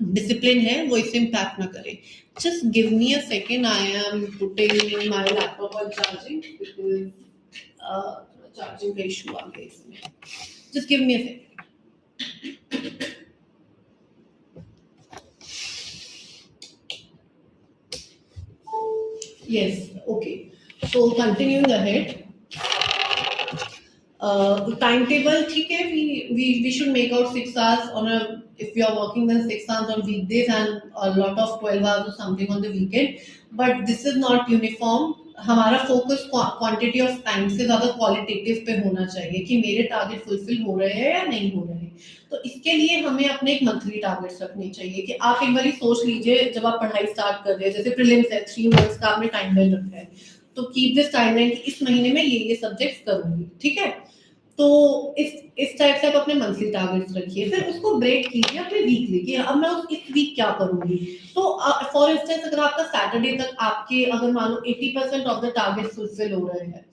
डिसिप्लिन है वो इससे इम्पैक्ट ना करे. Just give me a second. I am putting my laptop on charging because charging का issue आ गया इसमें. Just give me a second. Yes. Okay. So continuing ahead. Timetable ठीक है. We should make out 6 hours on a, if we are working then 6 hours on weekdays and a lot of 12 hours or something on the weekend. But this is not uniform. हमारा focus quantity of time से ज्यादा qualitative पे होना चाहिए कि मेरे target fulfil हो रहे हैं या नहीं हो रहे हैं. तो इसके लिए हमें अपने एक मंथली टारगेट्स रखने चाहिए कि आप एक बार सोच लीजिए जब आप पढ़ाई स्टार्ट कर रहे हैं, जैसे प्रीलिम्स है 3 मंथ्स का आपने टाइमलाइन रखा है, तो कीप दिस टाइमलाइन कि इस महीने में ये सब्जेक्ट्स करूंगी. ठीक है. तो इस टाइप से आप अपने मंथली टारगेट्स रखिए, फिर उसको ब्रेक कीजिए अपने वीकली कि अब मैं इस वीक क्या करूंगी. तो फॉर इंस्टेंस अगर आपका सैटरडे तक आपके अगर मान लो 80% ऑफ द टारगेट फुलफिल हो रहे हैं,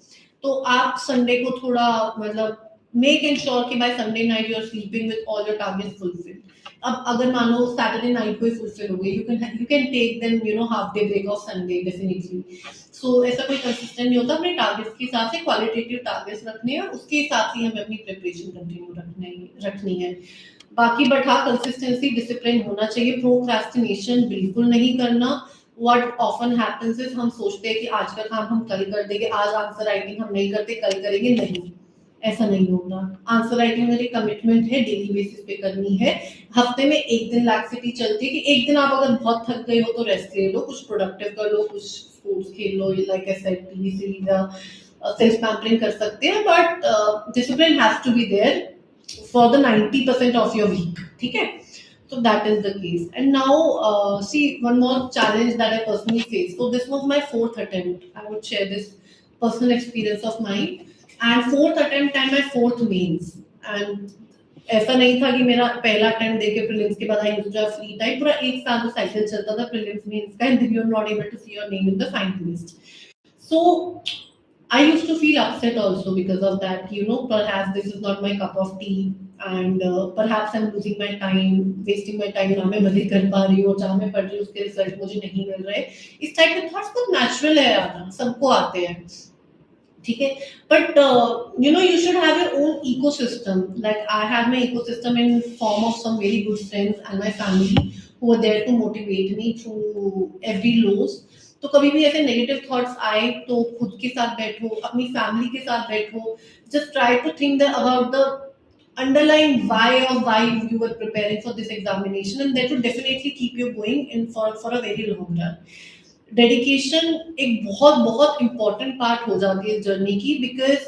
तो आप संडे को थोड़ा मतलब मेक एंश्योर कि by Sunday night you are sleeping with all your targets fulfilled. अब अगर मान लो सैटरडे नाइट को ही फुलफिल हो गए, you can take then half day break of Sunday definitely. So ऐसा कोई कंसिस्टेंट नहीं होता. अपने टारगेट्स के हिसाब से क्वालिटेटिव टारगेट्स रखने हैं, उसके हिसाब से हमें अपनी प्रिपरेशन कंटिन्यू रखनी है. बाकी बट हाँ, कंसिस्टेंसी डिसिप्लिन होना चाहिए. प्रोक्रेस्टिनेशन बिल्कुल नहीं करना. व्हाट ऑफन हैपेंस इज हम सोचते हैं कि आज का काम हम कल कर देंगे, आज आंसर राइटिंग हम नहीं करते कल करेंगे. नहीं, ऐसा नहीं होता. आंसर राइटिंग मेरी कमिटमेंट है, डेली बेसिस पे करनी है. हफ्ते में एक दिन लैक्सिटी चलती है कि एक दिन आप अगर बहुत थक गए हो तो रेस्ट ले लो, कुछ प्रोडक्टिव कर लो, कुछ स्पोर्ट्स खेल लो, like I said TV series या सेल्फ पैम्परिंग कर सकते हैं. But discipline has to be there for the 90% of your week. ठीक है. So that is the case. And now, see, one more challenge that I personally faced. So this was my 4th attempt. I would share this personal experience of mine. And 4th attempt and my 4th mains. And ऐसा नहीं था कि मेरा पहला attempt देके prelims के बाद I used to have free time. पूरा एक साल का साइकिल चलता था प्रीलिम्स मेंस का, and you are not able to see your name in the final list. So I used to feel upset also because of that. Perhaps this is not my cup of tea, and perhaps I'm losing my time, wasting my time. ना मैं मजे कर पा रही हूँ, जहाँ मैं पढ़ रही हूँ उसके रिजल्ट मुझे नहीं मिल रहे. इस टाइप के थॉट्स बहुत नेचुरल है आना, सबको आते हैं. ठीक है. But you should have your own ecosystem. Like I had my ecosystem in form of some very good friends and my family who were there to motivate me through every lows. तो कभी भी ऐसे negative thoughts आए तो खुद के साथ बैठो, अपनी फैमिली के साथ बैठो. Just try to think about the underlying why you were preparing for this examination, and that would definitely keep you going in for a very long run. Dedication एक बहुत बहुत इंपॉर्टेंट पार्ट हो जाती है इस जर्नी की, because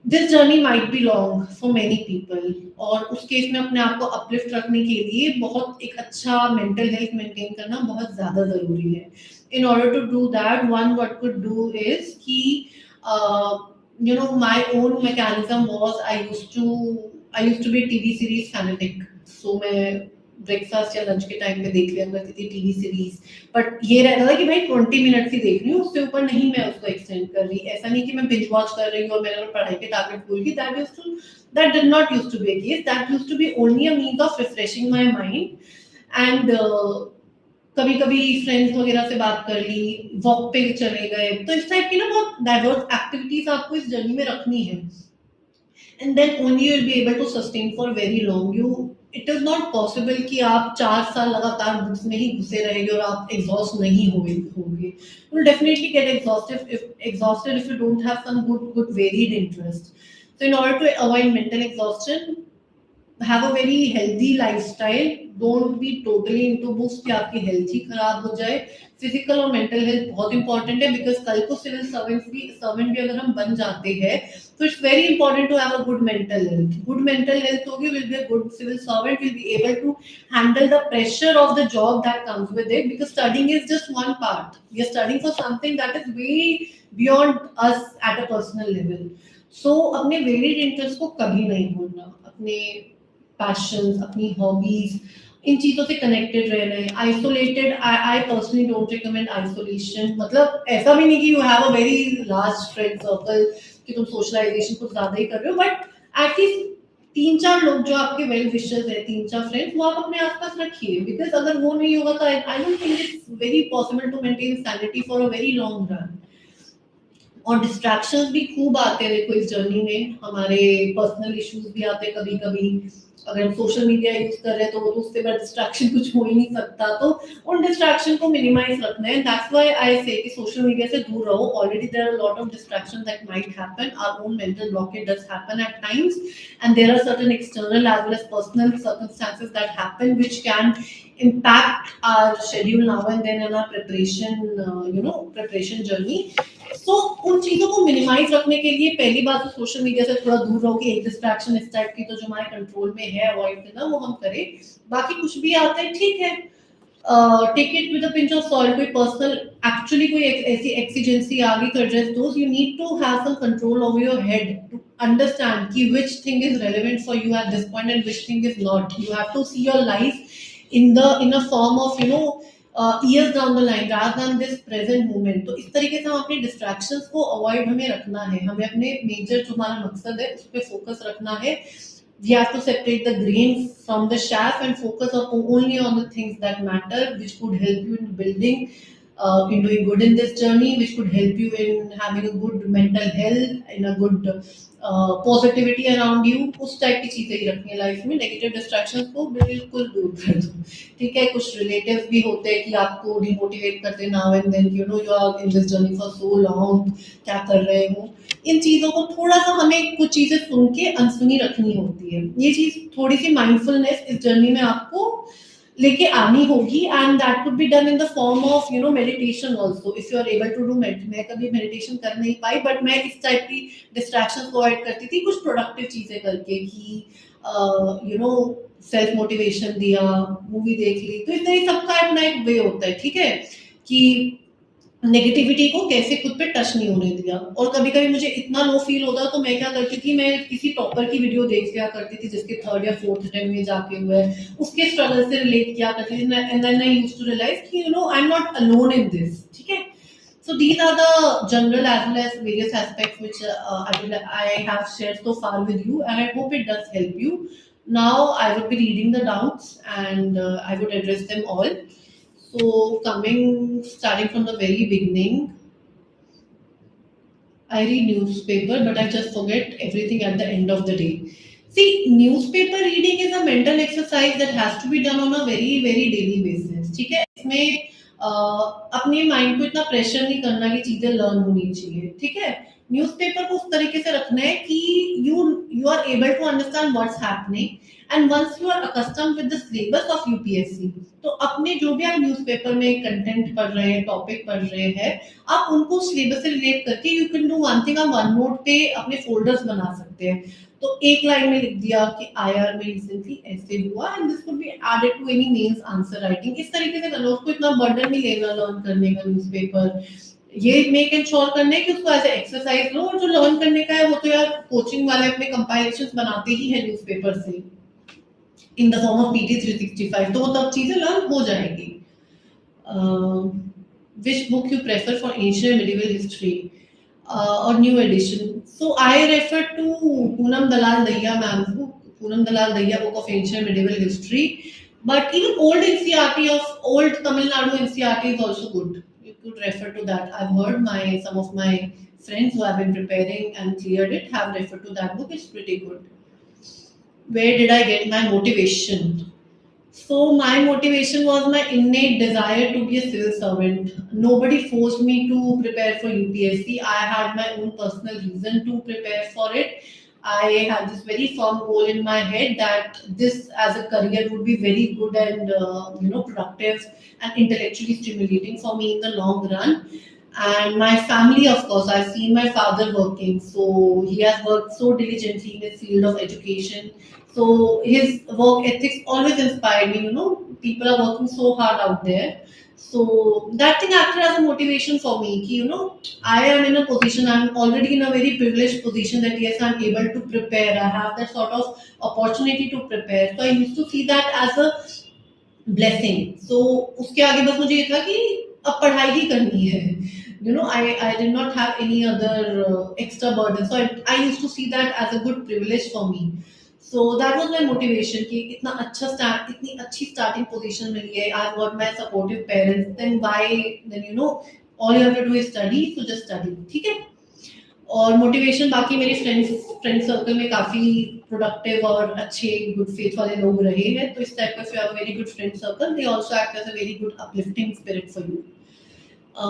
this journey might be long for many people. और उस केस में अपने आप को अपलिफ्ट रखने के लिए बहुत एक अच्छा मेंटल हेल्थ मेंटेन करना बहुत ज्यादा जरूरी है. In order to do that, one what could do is कि my own mechanism was I used to be TV series fanatic. So मैं ब्रेकफास्ट या लंच के टाइम पे देख लिया करती थी टीवी सीरीज. बट ये रहता था कि भाई 20 मिनट ही देख रही हूँ, उससे ऊपर नहीं मैं उसको एक्सटेंड कर रही. ऐसा नहीं कि मैं बिंज वॉच कर रही हूँ और मेरा पढ़ाई के टारगेट भूल गई. That did not used to be a case. That used to be only a means of refreshing my mind. And कभी कभी फ्रेंड्स वगैरह से बात कर ली, वॉक पे चले गए. तो इस टाइप की ना बहुत डाइवर्स एक्टिविटीज आपको इस जर्नी में रखनी है. And then only you will be able to sustain for very long. It is not possible कि आप 4 साल लगातार बुक्स में ही घुसे रहेंगे और आप एग्जॉस्ट नहीं होंगे. You will definitely get exhausted if you don't have some good varied interest. So in order to avoid mental exhaustion, have a very healthy lifestyle. Don't be totally into books कि आपकी health ही खराब हो जाए. Physical और mental health बहुत important है, because कल को सिविल सर्वेंट भी अगर हम बन जाते हैं तो it's very important to have a good mental health. Good mental health होगी, will be a good civil servant, will be able to handle the pressure of the job that comes with it, because studying is just one part. We are studying for something that is way beyond us at a personal level. So अपने varied interest को कभी नहीं भूलना, अपने patience, अपनी hobbies, इन चीजों से connected रहना है. Isolated, I personally don't recommend isolation. मतलब ऐसा भी नहीं कि you have a very large friend circle कि तुम सोशलाइजेशन कुछ ज्यादा ही कर रहे हो, बट एटलीस्ट 3-4 लोग जो आपके वेल विशर्स है, 3-4 फ्रेंड्स, वो आप अपने आसपास रखिए, बिकॉज अगर वो नहीं होगा तो I don't think it's very possible to maintain sanity for a very long run. और डिस्ट्रैक्शंस भी खूब आते हैं देखो इस जर्नी में, हमारे पर्सनल इश्यूज भी आते हैं कभी कभी। अगर हम सोशल मीडिया यूज कर रहे हैं तो उससे बड़ा डिस्ट्रैक्शन कुछ हो ही नहीं सकता, तो उन डिस्ट्रैक्शन को मिनिमाइज रखना है। दैट्स व्हाई आई से कि सोशल मीडिया से दूर रहो। Already there are lot of distraction that might happen, our own mental blockage does happen at times, and there are certain external as well as personal circumstances that happen which can impact our schedule now and then in our preparation journey. So उन चीजों को minimise रखने के लिए पहली बात तो social media से थोड़ा दूर रहो, कि एक डिस्ट्रैक्शन इस टाइप की तो जो हमारे कंट्रोल में है अवॉइड करना, वो हम करें। बाकी कुछ भी आते हैं ठीक है, take it with a pinch of salt. कोई पर्सनल एक्चुअली कोई ऐसी एक्सीजेंसी आ गई तो address those, you need to have some control over your head to understand कि which thing is relevant for you at this point and which thing is not. You have to see your life in a form of years down the line rather than this present moment. तो इस तरीके से हम अपनी distractions को avoid हमें रखना है, हमें अपने मेजर जो हमारा मकसद है उस पर फोकस रखना है। We have to separate the grains from the chaff and focus only on the things that matter, which could help you in building, in doing good in this journey, which could help you in having a good mental health, in a good positivity around you. उस type की चीजें ही रखनी है life में। Negative distractions को बिल्कुल दूर कर दो, ठीक है। कुछ रिलेटिव्स भी होते हैं कि आपको डिमोटिवेट करते हैं now and then, you are in this journey for so long, क्या कर रहे हो। इन चीजों को थोड़ा सा हमें कुछ चीजें सुन के अनसुनी रखनी होती है। ये चीज थोड़ी सी माइंडफुलनेस इस जर्नी में आपको लेके आनी होगी, and that could be done in the form of meditation also if you are able to do मैं कभी मेडिटेशन कर नहीं पाई, बट मैं इस टाइप की डिस्ट्रैक्शंस को अवॉइड करती थी कुछ प्रोडक्टिव चीजें करके, कि सेल्फ मोटिवेशन दिया, मूवी देख ली। तो इस तरह सबका अपना एक वे होता है, ठीक है, कि नेगेटिविटी को कैसे खुद पे टच नहीं होने दिया। और कभी कभी मुझे इतना लो फील होता तो मैं क्या करती थी, मैं किसी टॉपर की वीडियो देख लिया करती थी जिसके 3rd या 4th अटेम्प्ट में जाके हुए, उसके स्ट्रगल से रिलेट किया करती थी, and then I used to realise कि I am not alone in this, ठीक है। So these are the general as well as various aspects which I have shared so far with you, and I hope it does help you. Now I would be reading the doubts, and I would address them all. So starting from the very beginning, I read newspaper, but I just forget everything at the end of the day. See, newspaper reading is a mental exercise that has to be done on a very, very daily basis. ठीक है, इसमें अपने mind को इतना pressure नहीं करना कि चीजें लर्न होनी चाहिए, ठीक है। न्यूज़पेपर को उस तरीके से रखना है कि you are able to understand what's happening, and once you are accustomed with the syllabus of UPSC, तो अपने जो भी आप न्यूज़पेपर में कंटेंट पढ़ रहे हैं, टॉपिक पढ़ रहे हैं, आप उनको सिलेबस से रिलेट करके you can do one thing, आप वन नोट पे अपने फोल्डर्स बना सकते हैं। तो एक लाइन में लिख दिया कि आईआर में रिसेंटली ऐसे हुआ, and this could be added to any mains answer writing. इस तरीके से करना, उसको इतना बर्डन नहीं लेना लर्न करने का न्यूज़पेपर। ये मेक एंश्योर करने कि उसको ऐसे एक्सरसाइज लो, और जो लर्न करने का है वो तो यार कोचिंग वाले अपने कंपाइलेशंस बनाते ही है न्यूज़पेपर से इन द फॉर्म ऑफ पीटी 365, तो वो तब चीजें लर्न हो जाएगी। Which book you prefer for ancient medieval history or new edition? So I refer to Poonam Dalal Daya ma'am's book, Poonam Dalal Daya book of ancient medieval history. But even old NCERT of old Tamil Nadu NCERT is also good. You could refer to that. I've heard some of my friends who have been preparing and cleared it have referred to that book. It's pretty good. Where did I get my motivation? So my motivation was my innate desire to be a civil servant. Nobody forced me to prepare for UPSC. I had my own personal reason to prepare for it. I had this very firm goal in my head that this as a career would be very good and productive and intellectually stimulating for me in the long run. And my family, of course, I've seen my father working, so he has worked so diligently in the field of education. So his work ethics always inspired me. People are working so hard out there. So that thing acted as a motivation for me. I am in a position, I'm already in a very privileged position that yes, I'm able to prepare. I have that sort of opportunity to prepare. So I used to see that as a blessing. So उसके आगे बस मुझे ये था कि अब पढ़ाई ही करनी है. I did not have any other extra burden. So I used to see that as a good privilege for me. So that was my motivation कि इतनी अच्छी starting position मिली है. I've got my supportive parents. Then why? Then all you have to do is study. So just study. ठीक है. और motivation बाकी मेरे friend circle में काफी प्रोडक्टिव और अच्छे गुड फेथ वाले लोग रहे हैं, तो इस टाइप का, if you have very good friend circle, they also act as a very good uplifting spirit for you.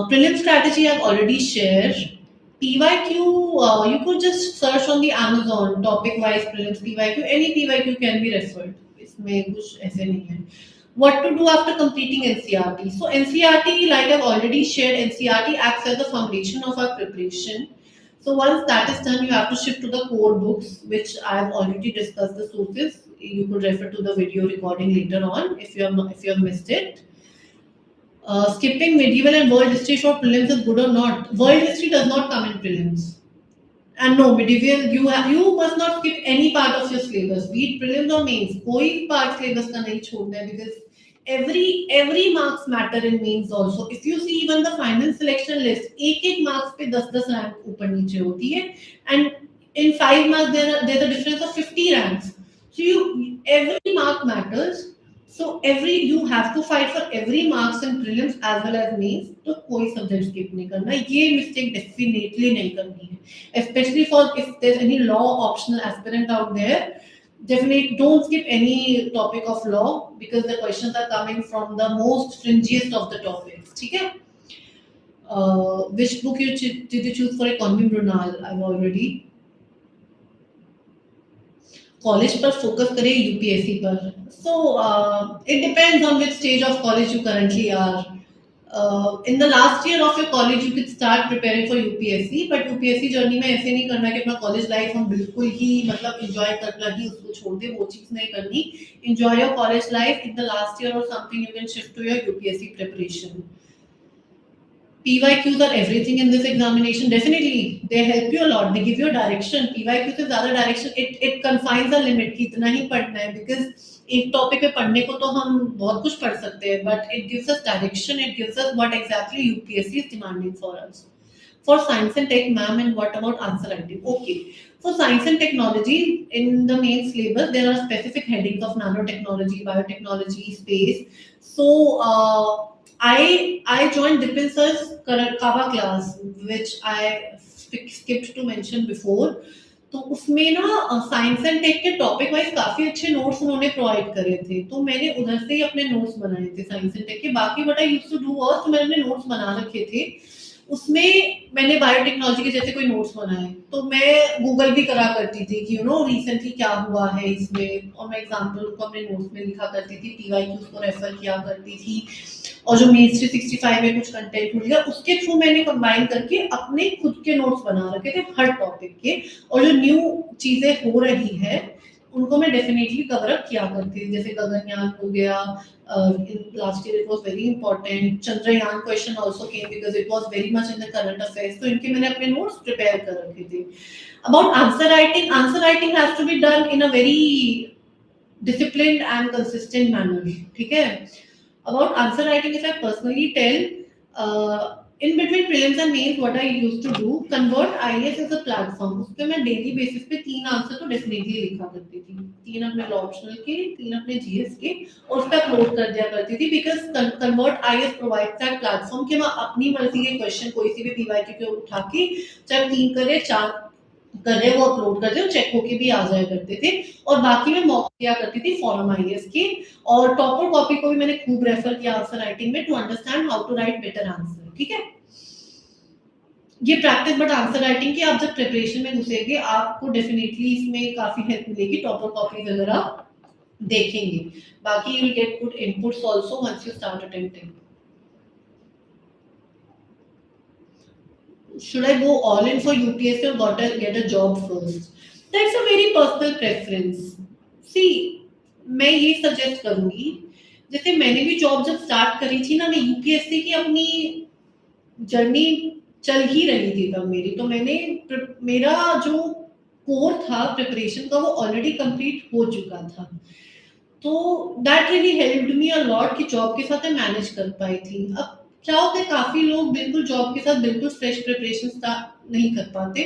Prelim strategy I've already shared. PYQ, you could just search on the Amazon topic wise prelims PYQ. Any PYQ can be referred. इसमें कुछ ऐसे नहीं है. What to do after completing NCRT? So NCRT, like I've already shared, NCRT acts as the foundation of our preparation. So once that is done, you have to shift to the core books, which I've already discussed the sources. You could refer to the video recording later on if you have missed it. Skipping medieval and world history for prelims is good or not? World history does not come in prelims. And no, medieval you must not skip any part of your syllabus, be it prelims or mains. कोई part syllabus का नहीं छोड़ना है, because every marks matter in mains also. If you see even the final selection list, एक marks पे 10 rank ऊपर नीचे होती है, and in 5 marks there's a difference of 50 ranks. So every mark matters. So you have to fight for every marks in prelims as well as mains. तो कोई subject skip नहीं करना, ये mistake definitely नहीं करनी है, especially for if there's any law optional aspirant out there. Definitely don't skip any topic of law, because the questions are coming from the most fringiest of the topics. ठीक है. Which book did you choose for economy, Brunal? I've already. College पर focus करें UPSC पर. So it depends on which stage of college you currently are. In the last year of your college you can start preparing for UPSC, but UPSC journey में ऐसे नहीं करना कि अपना college life हम बिल्कुल ही मतलब एंजॉय करना ही उसको छोड़ दे, वो चीज नहीं करनी. Enjoy your college life. In the last year और something you can shift to your UPSC preparation. PYQs are everything in this examination. Definitely, they help you a lot. They give you a direction. PYQ से ज़्यादा direction. It confines a limit कि इतना ही पढ़ना है, because एक topic पे पढ़ने को तो हम बहुत कुछ पढ़ सकते हैं, but it gives us direction. It gives us what exactly UPSC is demanding for us. For science and tech, ma'am, and what about answer writing? Okay. For science and technology, in the main syllabus, there are specific headings of nanotechnology, biotechnology, space. So, I joined Dipin sir's Kava class, which I skipped to mention before. तो उसमें ना science and take के topic wise काफी अच्छे notes उन्होंने provide करे थे, तो मैंने उधर से ही अपने नोट्स बनाए थे साइंस एंड टेक के. बाकी what I used to do was, तो मैंने नोट्स बना रखे थे, उसमें मैंने बायोटेक्नोलॉजी के जैसे कोई नोट्स बनाए, तो मैं गूगल भी करा करती थी कि रिसेंटली क्या हुआ है इसमें, और मैं एग्जांपल को अपने नोट्स में लिखा करती थी, पीवाईक्यूज को रेफर किया करती थी, और जो मेंस 365 में कुछ कंटेंट मिल गया उसके थ्रू मैंने कंबाइन करके अपने खुद के नोट्स बना रखे थे हर टॉपिक के, और जो न्यू चीजें हो रही है उनको मैं डेफिनेटली कवर अप किया करती थी. जैसे गगनयान हो गया, last year it was very important. Chandrayaan question also came because it was very much in the current affairs. तो इनके मैंने अपने notes prepare कर रखे थे. About answer writing has to be done in a very disciplined and consistent manner. ठीक है. About answer writing, if I personally tell, in between prelims and mains, what I used to do, convert IAS as a platform. उस पे मैं daily basis पे 3 answer तो definitely लिखा करती थी, 3 अपने लॉ ऑप्शनल के, 3 अपने जीएस के, और उस पे अपलोड कर दिया करती थी, because convert IAS provides that platform कि मैं अपनी मर्जी के क्वेश्चन कोई सी भी पीवाईक्यू के उठा के, चाहे 3 करे 4 करे, वो अपलोड कर दे, चेक होके भी आ जाया करते थे. और बाकी मैं मॉक किया करती थी फॉरम आईएएस के, और टॉपर कॉपी को भी मैंने खूब रेफर किया आंसर राइटिंग में, to understand how to write better answer. ठीक है, ये प्रैक्टिस बट आंसर राइटिंग की आप जब प्रिपरेशन में घुसेंगे आपको डेफिनेटली इसमें काफी हेल्प मिलेगी. टॉपर कॉपी वगैरह देखेंगे, बाकी you will get good inputs also once you start attempting. Should I go all in for UPSC or get a job first? That's a very personal preference. See, मैं ये suggest करूंगी, जैसे मैंने भी job जब स्टार्ट करी थी ना, मैं यूपीएससी की अपनी जर्नी चल ही रही थी तब मेरी, तो मेरा जो कोर था प्रिपरेशन का वो ऑलरेडी कंप्लीट हो चुका था, तो that really helped me a lot कि जॉब के साथ मैं मैनेज कर पाई थी. अब क्या होता है, काफी लोग बिल्कुल जॉब के साथ बिल्कुल फ्रेश प्रिपरेशन स्टार्ट नहीं कर पाते,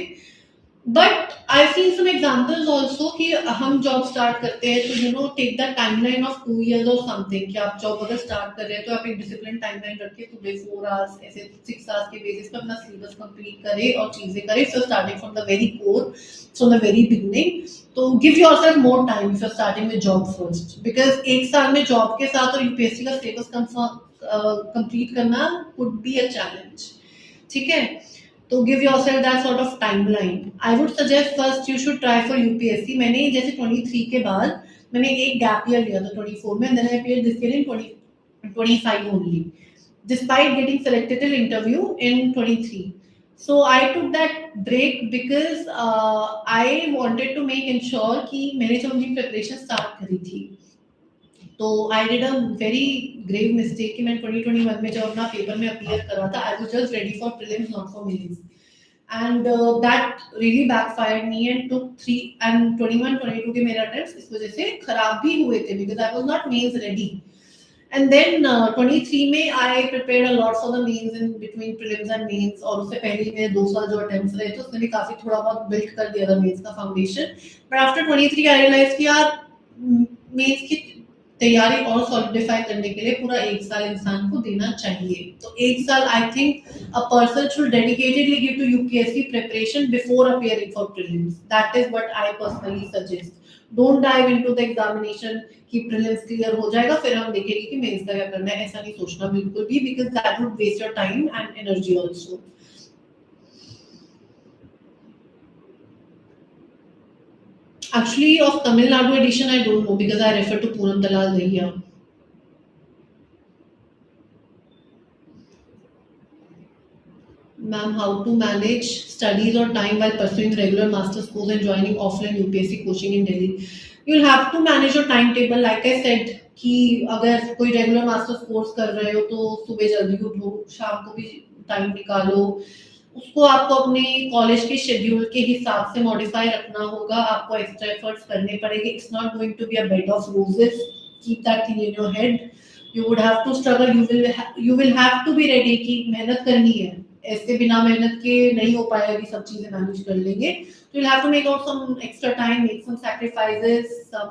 but I seen some examples also कि हम जॉब स्टार्ट करते हैं तो take the timeline of 2 years और समथिंग कि आप जॉब अगर स्टार्ट कर रहे हैं तो आप एक डिसिप्लिन टाइमलाइन रखिए, सुबह 4 hours ऐसे 6 hours के बेसिस पे अपना सिलेबस कंप्लीट करें और चीजें करें, so starting from the very core, from the very beginning. तो give yourself more time if you are starting with job first, because एक साल में जॉब के साथ और यूपीएससी का सिलेबस कंप्लीट करना कुड बी अ चैलेंज। ठीक है, तो give yourself that sort of timeline. I would suggest first you should try for UPSC. मैंने जैसे 23 के बाद मैंने एक गैप ईयर लिया था 24 में, then I appeared this year in 25 only, despite getting selected in interview in 23. So I took that break because I wanted to make ensure कि मैंने जो अपनी प्रिपरेशन स्टार्ट करी थी, तो I did a very grave mistake कि मैंने 2021 में जब अपना पेपर में अपीयर करा था, I was just ready for prelims not for mains, and that really backfired me and took 3 and 21 22 के मेरे अटेम्प्ट्स इस वजह से खराब भी हुए थे because I was not mains ready. And then 23 में I prepared a lot for the mains in between prelims and mains, और उससे पहले मेरे 2 साल जो अटेम्प्ट्स रहे थे उसने भी काफी थोड़ा बहुत बिल्ड कर दिया था मेंस का foundation. But after 23 I realise कि यार मेंस की तैयारी और सॉलिडिफाई करने के लिए पूरा एक साल इंसान को देना चाहिए। तो एक साल I think a person should dedicatedly give to UPSC preparation before appearing for prelims. That is what I personally suggest. Don't dive into the examination कि प्रीलिम्स क्लियर हो जाएगा फिर हम देखेंगे कि मेंस का क्या करना है, ऐसा नहीं सोचना बिल्कुल भी, because that would waste your time and energy also. Actually, of Tamil Nadu edition, I don't know because I refer to Poonam Dalal Dahiya. Ma'am, how to manage studies or time while pursuing regular master's course and joining offline UPSC coaching in Delhi? You'll have to manage your timetable. Like I said, कि अगर कोई regular masters course कर रहे हो तो सुबह जल्दी उठो, शाम को भी टाइम निकालो, उसको आपको अपने कॉलेज के शेड्यूल के हिसाब से मॉडिफाई रखना होगा, आपको एक्स्ट्रा एफर्ट्स करने पड़ेंगे। It's not going to be a bed of roses, keep that thing in your head. You would have to struggle, you will have to be ready कि मेहनत करनी है, ऐसे बिना मेहनत के नहीं हो पाएगा कि सब चीजें मैनेज कर लेंगे। तो you have to make out some extra time, make some sacrifices, some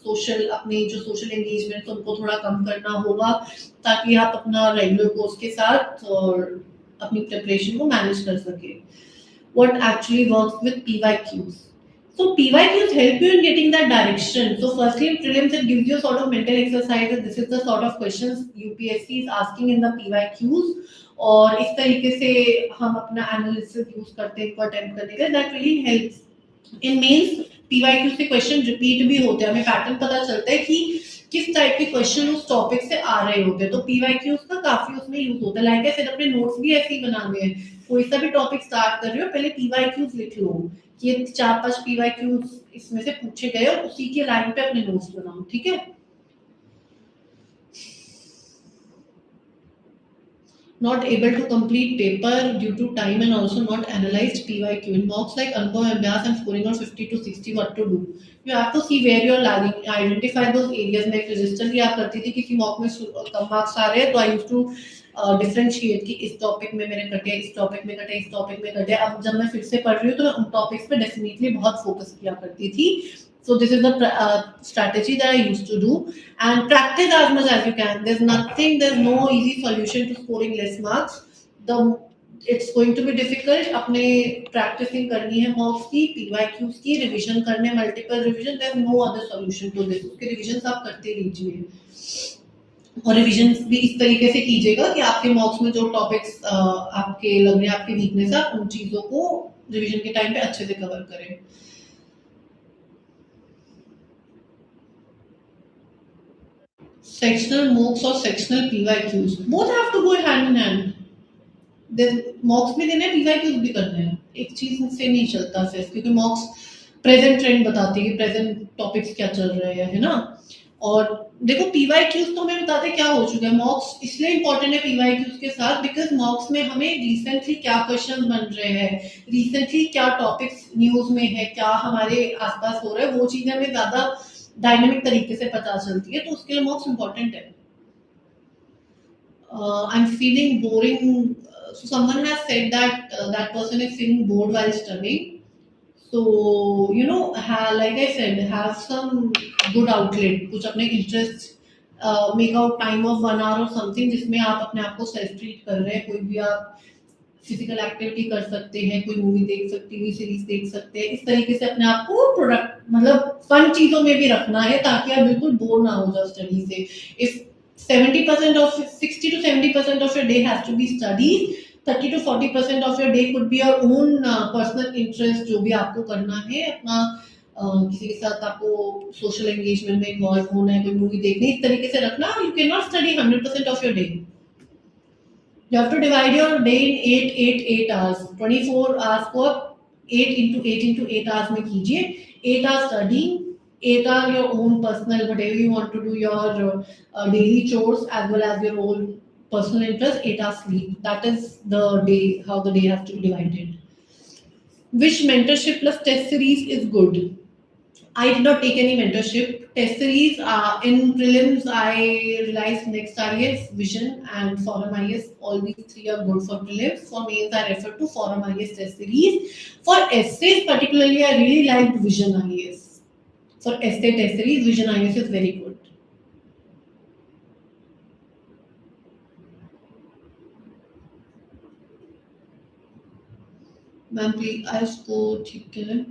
social, अपने जो सोशल एंगेजमेंट उनको थोड़ा कम करना होगा ताकि आप अपना रेगुलर कोर्स के साथ और अपनी प्रिपरेशन को मैनेज कर सके। What actually works with PYQs? So PYQs help you in getting that direction. So firstly, in prelims, it gives you sort of mental exercises. This is the sort of questions UPSC is asking in the PYQs. और इस तरीके से हम अपना analysis use करते हैं इनको attempt करने के लिए, that really helps. In mains PYQ से क्वेश्चन रिपीट भी होते हैं, हमें पैटर्न पता चलता है कि किस टाइप के क्वेश्चन उस टॉपिक से आ रहे होते हैं, तो पीवाईक्यूज का काफी उसमें यूज होता है। लाइक ऐसे अपने नोट्स भी ऐसे ही बनाने हैं, कोई सा भी टॉपिक स्टार्ट कर रहे हो पहले पीवाईक्यूज लिख लो कि ये 4-5 पीवाईक्यूज इसमें से पूछे गए और उसी के लाइन पे अपने नोट्स बनाओ। ठीक है, not able to complete paper due to time and also not analyzed PYQ. In mocks like Anubhav and Vyas, I'm scoring on 50 to 60, what to do? You have to see where you're lagging, identify those areas. मैं register भी आप करती थी किसी mock में कम marks आ रहे हैं तो आई यूज्ड टू डिफरेंशिएट कि इस टॉपिक में मेरे कटे, इस टॉपिक में कटे, इस टॉपिक में कटे। अब जब मैं फिर से पढ़ रही हूँ तो मैं उन टॉपिक्स पे डेफिनेटली बहुत फोकस किया करती थी। So this is the strategy that I used to do, and practice as much as you can. There's no easy solution to scoring less marks. The It's going to be difficult. अपने practicing करनी है mocks की, PYQs की, revision करने, multiple revision. There's no other solution to this. उसके revisions आप करते रहिए और रिविजन भी इस तरीके से कीजिएगा कि आपके मॉक्स में जो टॉपिक्स आपके लग रहे हैं आपकी वीकनेस है, उन चीजों को रिविजन के टाइम पे अच्छे से कवर करें। Sectional mocks or sectional PYQs, both have to go hand in hand. मॉक्स भी देने हैं, पीवाईक्यूज भी करने हैं, एक चीज से नहीं चलता सिर्फ, क्योंकि मॉक्स प्रेजेंट ट्रेंड बताती है कि प्रेजेंट टॉपिक्स क्या चल रहे हैं, है ना। और देखो पीवाईक्यूज तो हमें बताते क्या हो चुका है, मॉक्स इसलिए इंपॉर्टेंट है पीवाईक्यूज के साथ बिकॉज मॉक्स में हमें रिसेंटली क्या क्वेश्चन बन रहे हैं, रिसेंटली क्या टॉपिक्स न्यूज में है, क्या हमारे आसपास हो रहा है, वो चीजें हमें ज्यादा डायनेमिक तरीके से पता चलती है, तो उसके लिए मॉक्स इंपॉर्टेंट है। I'm feeling boring. So someone has said that that person is feeling bored while studying. So, like I said, have some good outlet, कुछ अपने interest, make out time of 1 hour or something जिसमें आप अपने आप को self treat कर रहे हैं। कोई भी आप फिजिकल एक्टिविटी कर सकते हैं, कोई मूवी देख सकते हैं, सीरीज देख सकते हैं। इस तरीके से अपने आप को प्रोडक्ट मतलब फन चीजों में भी रखना है ताकि आप बिल्कुल बोर ना हो जाओ स्टडी से। If 70% of 60 to 70% of your day has to be studies, 30 to 40% of your day could be your own personal interest, जो भी आपको करना है अपना, किसी के साथ आपको सोशल एंगेजमेंट में इन्वॉल्व होना है, कोई मूवी देखनी, इस तरीके से रखना। You can not study 100% of your day. You have to divide your day in 8 hours. 24 hours को आप 8 into 8 hours में कीजिए। 8 hours studying, 8 hours your own personal, whatever you want to do, your daily chores as well as your own personal interest. 8 hours sleep. That is the day, how the day has to be divided. Which mentorship plus test series is good? I did not take any mentorship. Test series, in prelims, I realized Next IS, Vision, and Forum IS. All these three are good for prelims. For mains, I refer to Forum IS test series. For essays, particularly, I really liked Vision IS. For essay test series, Vision IS is very good. Ma'am, please, इसको ठीक करें।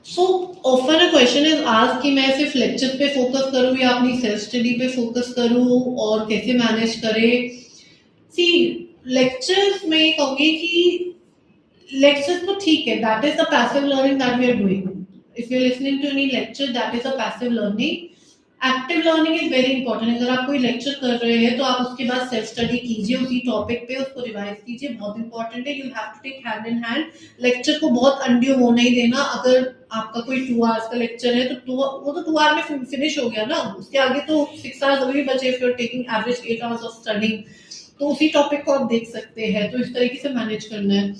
So often a question is asked कि मैं सिर्फ lecture पे focus करूँ या अपनी सेल्फ स्टडी पे फोकस करूँ और कैसे मैनेज करें। सी लेक्चर्स में कहूँगी कि लेक्चर्स तो ठीक है, that is the passive learning that we are doing. If you are listening to any lecture, that is a passive learning. Active learning is very important. अगर आप कोई लेक्चर कर रहे हैं तो आप उसके बाद सेल्फ स्टडी कीजिए उसी टॉपिक पे, उसको रिवाइज कीजिए, बहुत इंपॉर्टेंट है। You have to take hand in hand. Lecture को बहुत अनड्यू होने ही देना। अगर आपका कोई 2 आवर्स का लेक्चर है तो वो तो 2 आवर में फिनिश हो गया ना, उसके आगे तो 6 आवर्स अभी भी बचे। If you are taking average 8 hours of studying तो उसी टॉपिक को आप देख सकते हैं। तो इस तरीके से मैनेज करना है।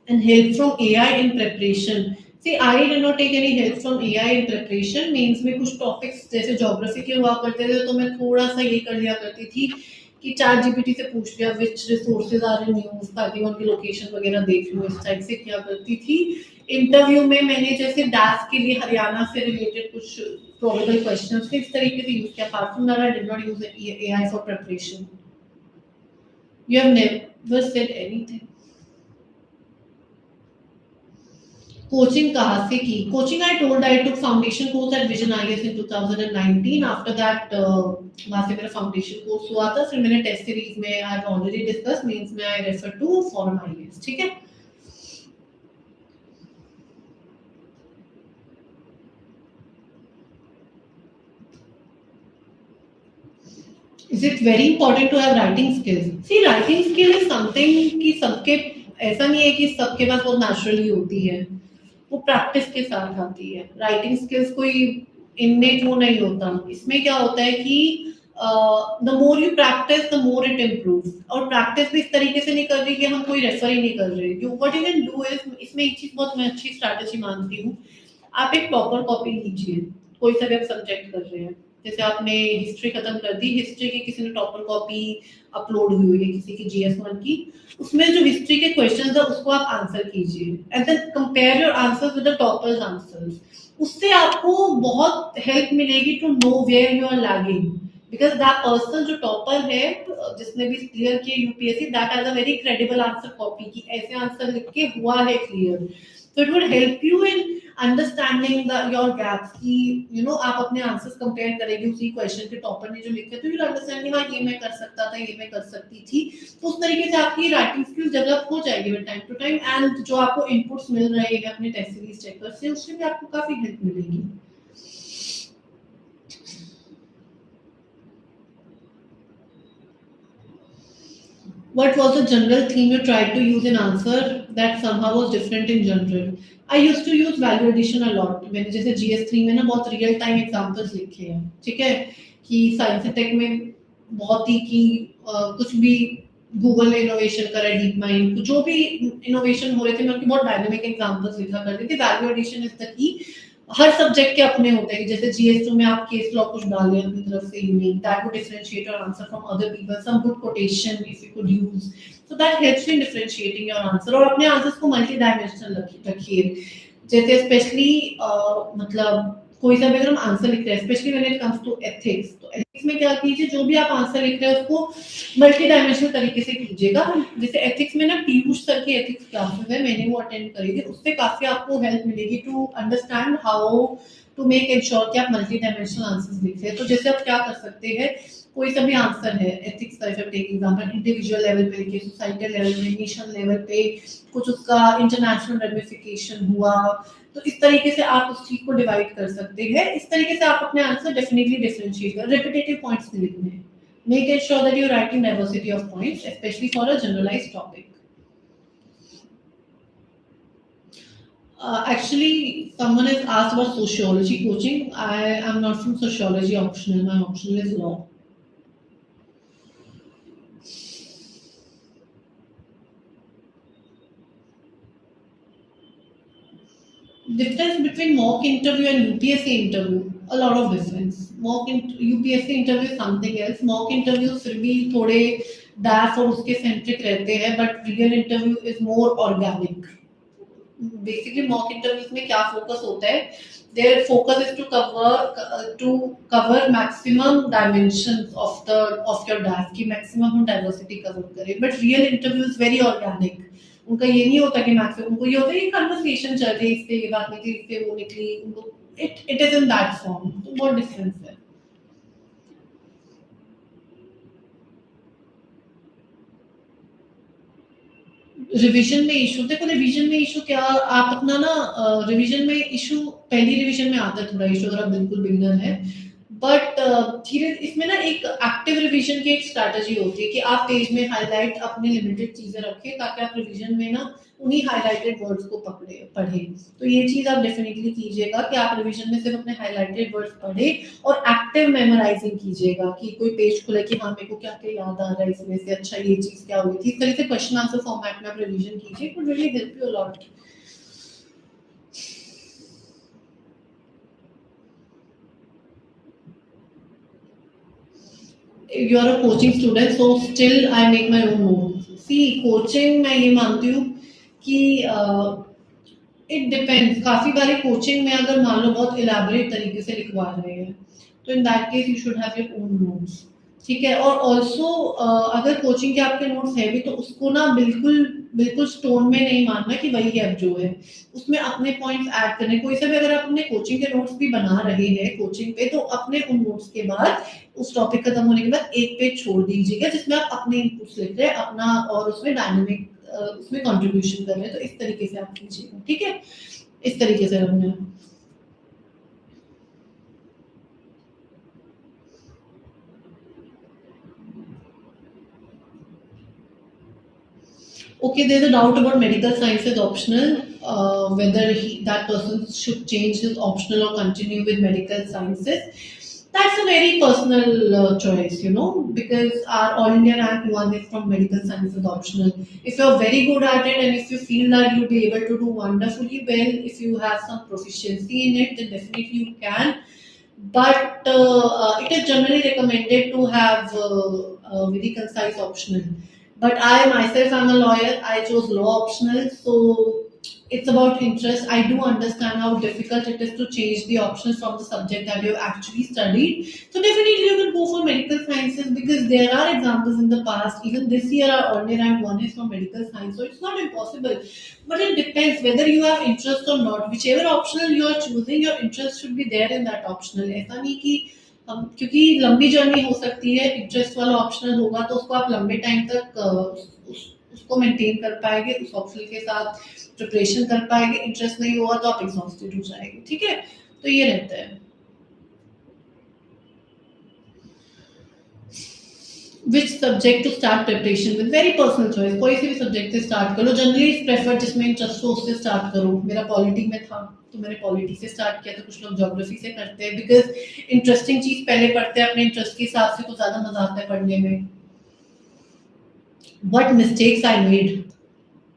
And help from AI in preparation. See, I did not take any help from AI in preparation. Means में कुछ टॉपिक्स जैसे ज्योग्राफी के हुआ करते थे तो मैं थोड़ा सा ये कर लिया करती थी कि चैट जीपीटी से पूछ लिया which resources are in news, ताकि उनकी लोकेशन वगैरह देख लूँ। इस टाइप से किया करती थी। इंटरव्यू में मैंने जैसे डैश के लिए हरियाणा से रिलेटेड कुछ प्रोबेबल क्वेश्चंस थे, इस तरीके से यूज किया। Apart from that I did not use AI for preparation. You have never said anything. Coaching कहाँ से की? Coaching I told I took foundation course at vision IAS in 2019। After that वहाँ से मेरा फाउंडेशन कोर्स हुआ था। फिर मैंने टेस्ट सीरीज में I have already discuss, means में I refer to Forum IAS. ठीक है। Is it very important to have writing skills? See, writing skill is something कि सबके, ऐसा नहीं है कि सबके पास वो नेचुरली होती है, वो प्रैक्टिस के साथ आती है। राइटिंग स्किल्स कोई इननेट वो नहीं होता। इसमें क्या होता है कि the more you practice the more it improve. और प्रैक्टिस भी इस तरीके से नहीं कर रही कि हम कोई रेफर ही नहीं कर रहे। You what you can do is, इसमें एक चीज बहुत मैं अच्छी स्ट्रैटेजी मानती हूँ, आप एक प्रॉपर कॉपी लीजिए। कोई सा भी आप सब्जेक्ट कर रहे हैं, जैसे आपने हिस्ट्री खत्म कर दी, हिस्ट्री की किसी ने टॉपर कॉपी अपलोड हुई है किसी की GS1 की, उसमें जो हिस्ट्री के क्वेश्चंस है उसको आप आंसर कीजिए and then compare your answers with the toppers answers. उससे आपको बहुत हेल्प मिलेगी to know where you are lagging, because that person जो टॉपर है जिसने भी क्लियर किया UPSC, that has a very credible answer copy की ऐसे आंसर लिख के हुआ है clear. So it would help you in understanding your gaps कि आप अपने आंसर्स कंपेयर करेंगे उसी क्वेश्चन के टॉपर ने जो लिखे, तो you'll understand हाँ ये मैं कर सकता था, ये मैं कर सकती थी। तो उस तरीके से आपकी राइटिंग स्किल्स डेवलप हो जाएगी with time to time. And जो आपको इनपुट्स मिल रहे हैं अपने टेस्ट सीरीज चेकर से, उससे भी आपको काफी हेल्प मिलेगी। What was the general theme you tried to use in answer that somehow was different in general? I used to use value addition a lot. मैंने जैसे GS3 में ना बहुत रियल टाइम एग्जांपल्स लिखे हैं, ठीक है, कि साइंस टेक में बहुत ही कि कुछ भी गूगल ने इनोवेशन करा, डीप माइंड, जो भी इनोवेशन हो रहे थे मैं उनकी बहुत डायनेमिक एग्जांपल्स लिखा करती थी। Value addition is the key. Her subject के अपने होते हैं, जैसे जीएस2 में आप केस लॉ कुछ डालें अपनी तरफ से email, that would differentiate your answer from other people, some good quotation if you could use, so that helps you in differentiating your answer. और अपने आंसर्स को मल्टी डायमेंशनल रखिए, जैसे स्पेशली मतलब कोई सा भी अगर हम आंसर लिख रहे हैं, specially when it comes to ethics, तो एथिक्स में क्या कीजिए, जो भी आप आंसर लिख रहे हैं उसको मल्टी डायमेंशनल तरीके से कीजिएगा। जैसे एथिक्स में ना पीयूष सर की एथिक्स क्लासेस है, मैंने वो अटेंड करी थी, उससे काफी आपको हेल्प मिलेगी to understand how to make ensure कि आप मल्टी डायमेंशनल आंसर्स लिख रहे हैं। तो जैसे आप क्या कर सकते हैं, कोई सा भी आंसर है एथिक्स का, if take example individual level पे लिखिए, सोसाइटल लेवल पे, नेशन लेवल पे, कुछ उसका इंटरनेशनल रेमिफिकेशन हुआ, तो इस तरीके से आप उस चीज को डिवाइड कर सकते हैं। इस तरीके से आप अपने आंसर डेफिनेटली डिफरेंशिएट कर, रिपीटेटिव पॉइंट्स नहीं लिखने हैं, make it sure that you writing diversity of points specially for a generalised topic. Actually, someone has asked about sociology coaching. I am not from sociology optional. My optional is law. Difference between mock interview and UPSC interview, a lot of difference. UPSC interview is something else. Mock interview फिर भी थोड़े डैफ और उसके centric रहते हैं, but real interview is more organic. Basically mock interviews में क्या focus होता है, their focus is to cover maximum dimensions of your data की मैक्सिमम हम डाइवर्सिटी कवर करें, but real interview is very organic. उनका ये नहीं होता कि मैक्सिमम, उनको ये होता है कि कन्वर्सेशन चल रही है, इससे ये बात निकली, इससे वो निकली, उनको it is in that form. तो बहुत डिफरेंस है। रिवीजन में इशू, देखो रिवीजन में इशू क्या, आप अपना ना रिवीजन में इशू पहली रिवीजन में आता है थोड़ा इशू, अगर आप बिल्कुल बिगिनर है, बट धीरे इसमें ना एक एक्टिव रिवीजन की एक स्ट्रैटेजी होती है कि आप पेज में हाईलाइट अपने लिमिटेड चीजें रखें, ताकि आप रिवीजन में ना उन्हीं हाईलाइटेड वर्ड्स को पढ़े। तो ये चीज आप डेफिनेटली कीजिएगा कि आप रिवीजन में सिर्फ अपने हाईलाइटेड वर्ड्स पढ़े, और एक्टिव मेमोराइजिंग कीजिएगा कि कोई पेज खुले कि हाँ मेरे को क्या क्या याद आ रहा है इसमें से, अच्छा ये चीज क्या हुई थी। इस तरह से क्वेश्चन आंसर फॉर्मेट में आप रिवीजन कीजिए, it would really help you a lot. You are a coaching student, so still I make my own note. See coaching मैं ये मानती हूँ कि इट डिपेंड्स, काफी बारी कोचिंग में अगर मान लो बहुत इलेबोरेट तरीके से लिखवा रहे हैं, तो in that case you should have your own notes, ठीक है। और ऑल्सो अगर कोचिंग के आपके नोट्स है भी, तो उसको ना बिल्कुल बिल्कुल स्टोन में नहीं मानना कि वही अब जो है, उसमें अपने पॉइंट्स ऐड करने। कोई से भी अगर आप अपने कोचिंग के नोट्स भी बना रहे हैं कोचिंग पे, तो अपने उन नोट्स के बाद उस टॉपिक खत्म होने के बाद एक पेज छोड़ दीजिएगा जिसमें आप अपने इनपुट्स लिख रहे हैं अपना, और उसमें डायनेमिक उसमें कंट्रीब्यूशन कर रहे हैं। तो इस तरीके से आप कीजिएगा, ठीक है, इस तरीके से रखना है। Okay, there's a doubt about medical science is optional, whether that person should change his optional or continue with medical sciences. That's a very personal choice, you know, because our All India rank one is from medical sciences optional. If you're very good at it and if you feel that you'll be able to do wonderfully well, if you have some proficiency in it, then definitely you can. But it is generally recommended to have a very concise optional. But I myself am a lawyer. I chose law optional, so it's about interest. I do understand how difficult it is to change the options from the subject that you have actually studied. So definitely you can go for medical sciences, because there are examples in the past. Even this year, our only rank one is from medical science, so it's not impossible. But it depends whether you have interest or not. Whichever optional you are choosing, your interest should be there in that optional. ऐसा नहीं कि क्योंकि लंबी journey हो सकती है, interest वाला optional होगा तो उसको आप लंबे टाइम तक उसको मेंटेन कर पाएंगे, उस ऑप्शनल के साथ प्रिपरेशन कर पाएंगे। इंटरेस्ट नहीं होगा तो आप एग्जॉस्टेड हो जाएंगे, ठीक है। तो ये रहता है। Which subject to start preparation with, very personal choice, कोई सी भी सब्जेक्ट से स्टार्ट करो। जनरली प्रेफर जिसमें इंटरेस्ट हो उससे स्टार्ट करो। मेरा पॉलिटी में था तो मैंने पॉलिटी से स्टार्ट किया, तो कुछ लोग ज्योग्राफी से करते हैं, बिकॉज इंटरेस्टिंग चीज पहले पढ़ते हैं अपने इंटरेस्ट के हिसाब से, तो ज्यादा मजा आता है पढ़ने में। What mistakes I made,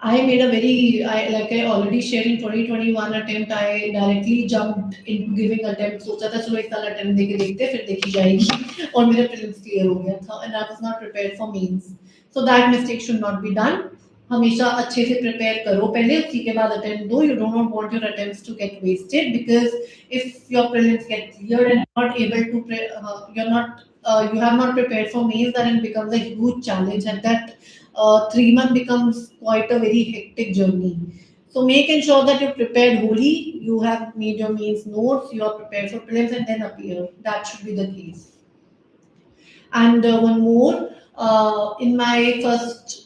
I made a very, like I already shared in 2021 attempt, I directly jumped into giving attempt. सोचा था चलो एक साल attempt देके देखते फिर देखी जाएगी और मेरा prelims clear हो गया था and I was not prepared for mains. So that mistake should not be done. हमेशा अच्छे से prepare करो पहले उसी के बाद attempt दो. You do not want your attempts to get wasted because if your prelims get cleared and not able to, you have not prepared for mains, then it becomes a huge challenge and that 3 month becomes quite a very hectic journey. So make ensure that you're prepared wholly, you have made your mains notes, you are prepared for prelims and then appear. That should be the case. And one more, in my first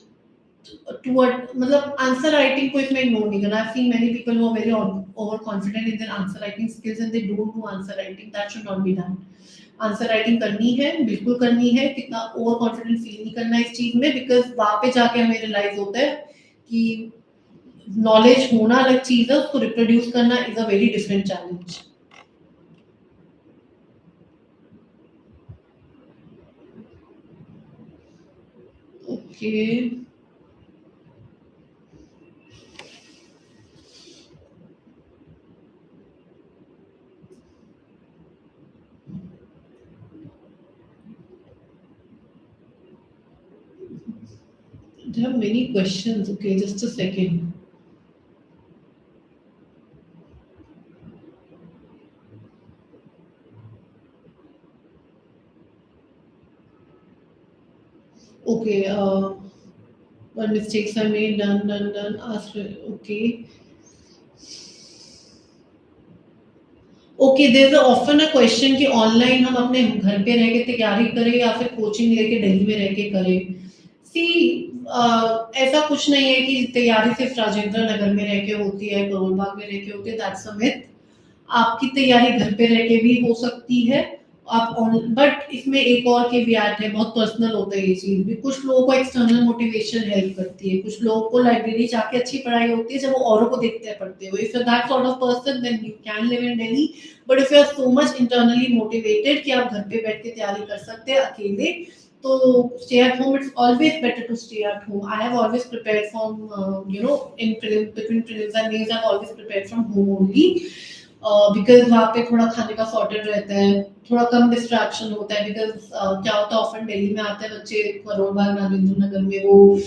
मतलब answer writing को इसमें ignore नहीं करना. I've seen many people who are very overconfident in their answer writing skills and they don't do answer writing. That should not be done. Answer writing करनी है, बिल्कुल करनी है. कितना ओवर कॉन्फिडेंट फील नहीं करना इस चीज में, बिकॉज वहां पे जाके हमें रियलाइज होता है कि नॉलेज होना अलग चीज है, उसको रिप्रोड्यूस करना is a very different challenge. Okay, there are many questions. Okay, just a second. Okay, what mistakes I made, done, asked. Okay. Okay, there is often a question कि ऑनलाइन हम अपने घर पे रह के तैयारी करें या फिर कोचिंग लेके दिल्ली में रह के करें. सी ऐसा कुछ नहीं है कि तैयारी सिर्फ राजेंद्र नगर में रह के होती है, करोल बाग में रह के होती है. That's a myth. आपकी तैयारी घर पे रह के भी हो सकती है. आप बट इसमें एक और केवियट है, बहुत पर्सनल होता है ये चीज भी. कुछ लोगों को एक्सटर्नल मोटिवेशन हेल्प करती है, कुछ लोगों को लाइब्रेरी जाके अच्छी पढ़ाई होती है जब वो औरों को देखते हैं पढ़ते हुए. If you that sort of person then you can live in Delhi. But if you are so much internally motivated कि आप घर पे बैठ के तैयारी कर सकते हैं अकेले, तो stay at home. It's always better to stay at home. I have always prepared from in between prelims and mains I've always prepared from home only. Because वहाँ पे थोड़ा खाने का सॉर्टेड रहता है, थोड़ा कम डिस्ट्रैक्शन होता है. बिकॉज क्या होता है, ऑफन दिल्ली में आते हैं बच्चे करोल बाग राजेंद्र नगर में, वो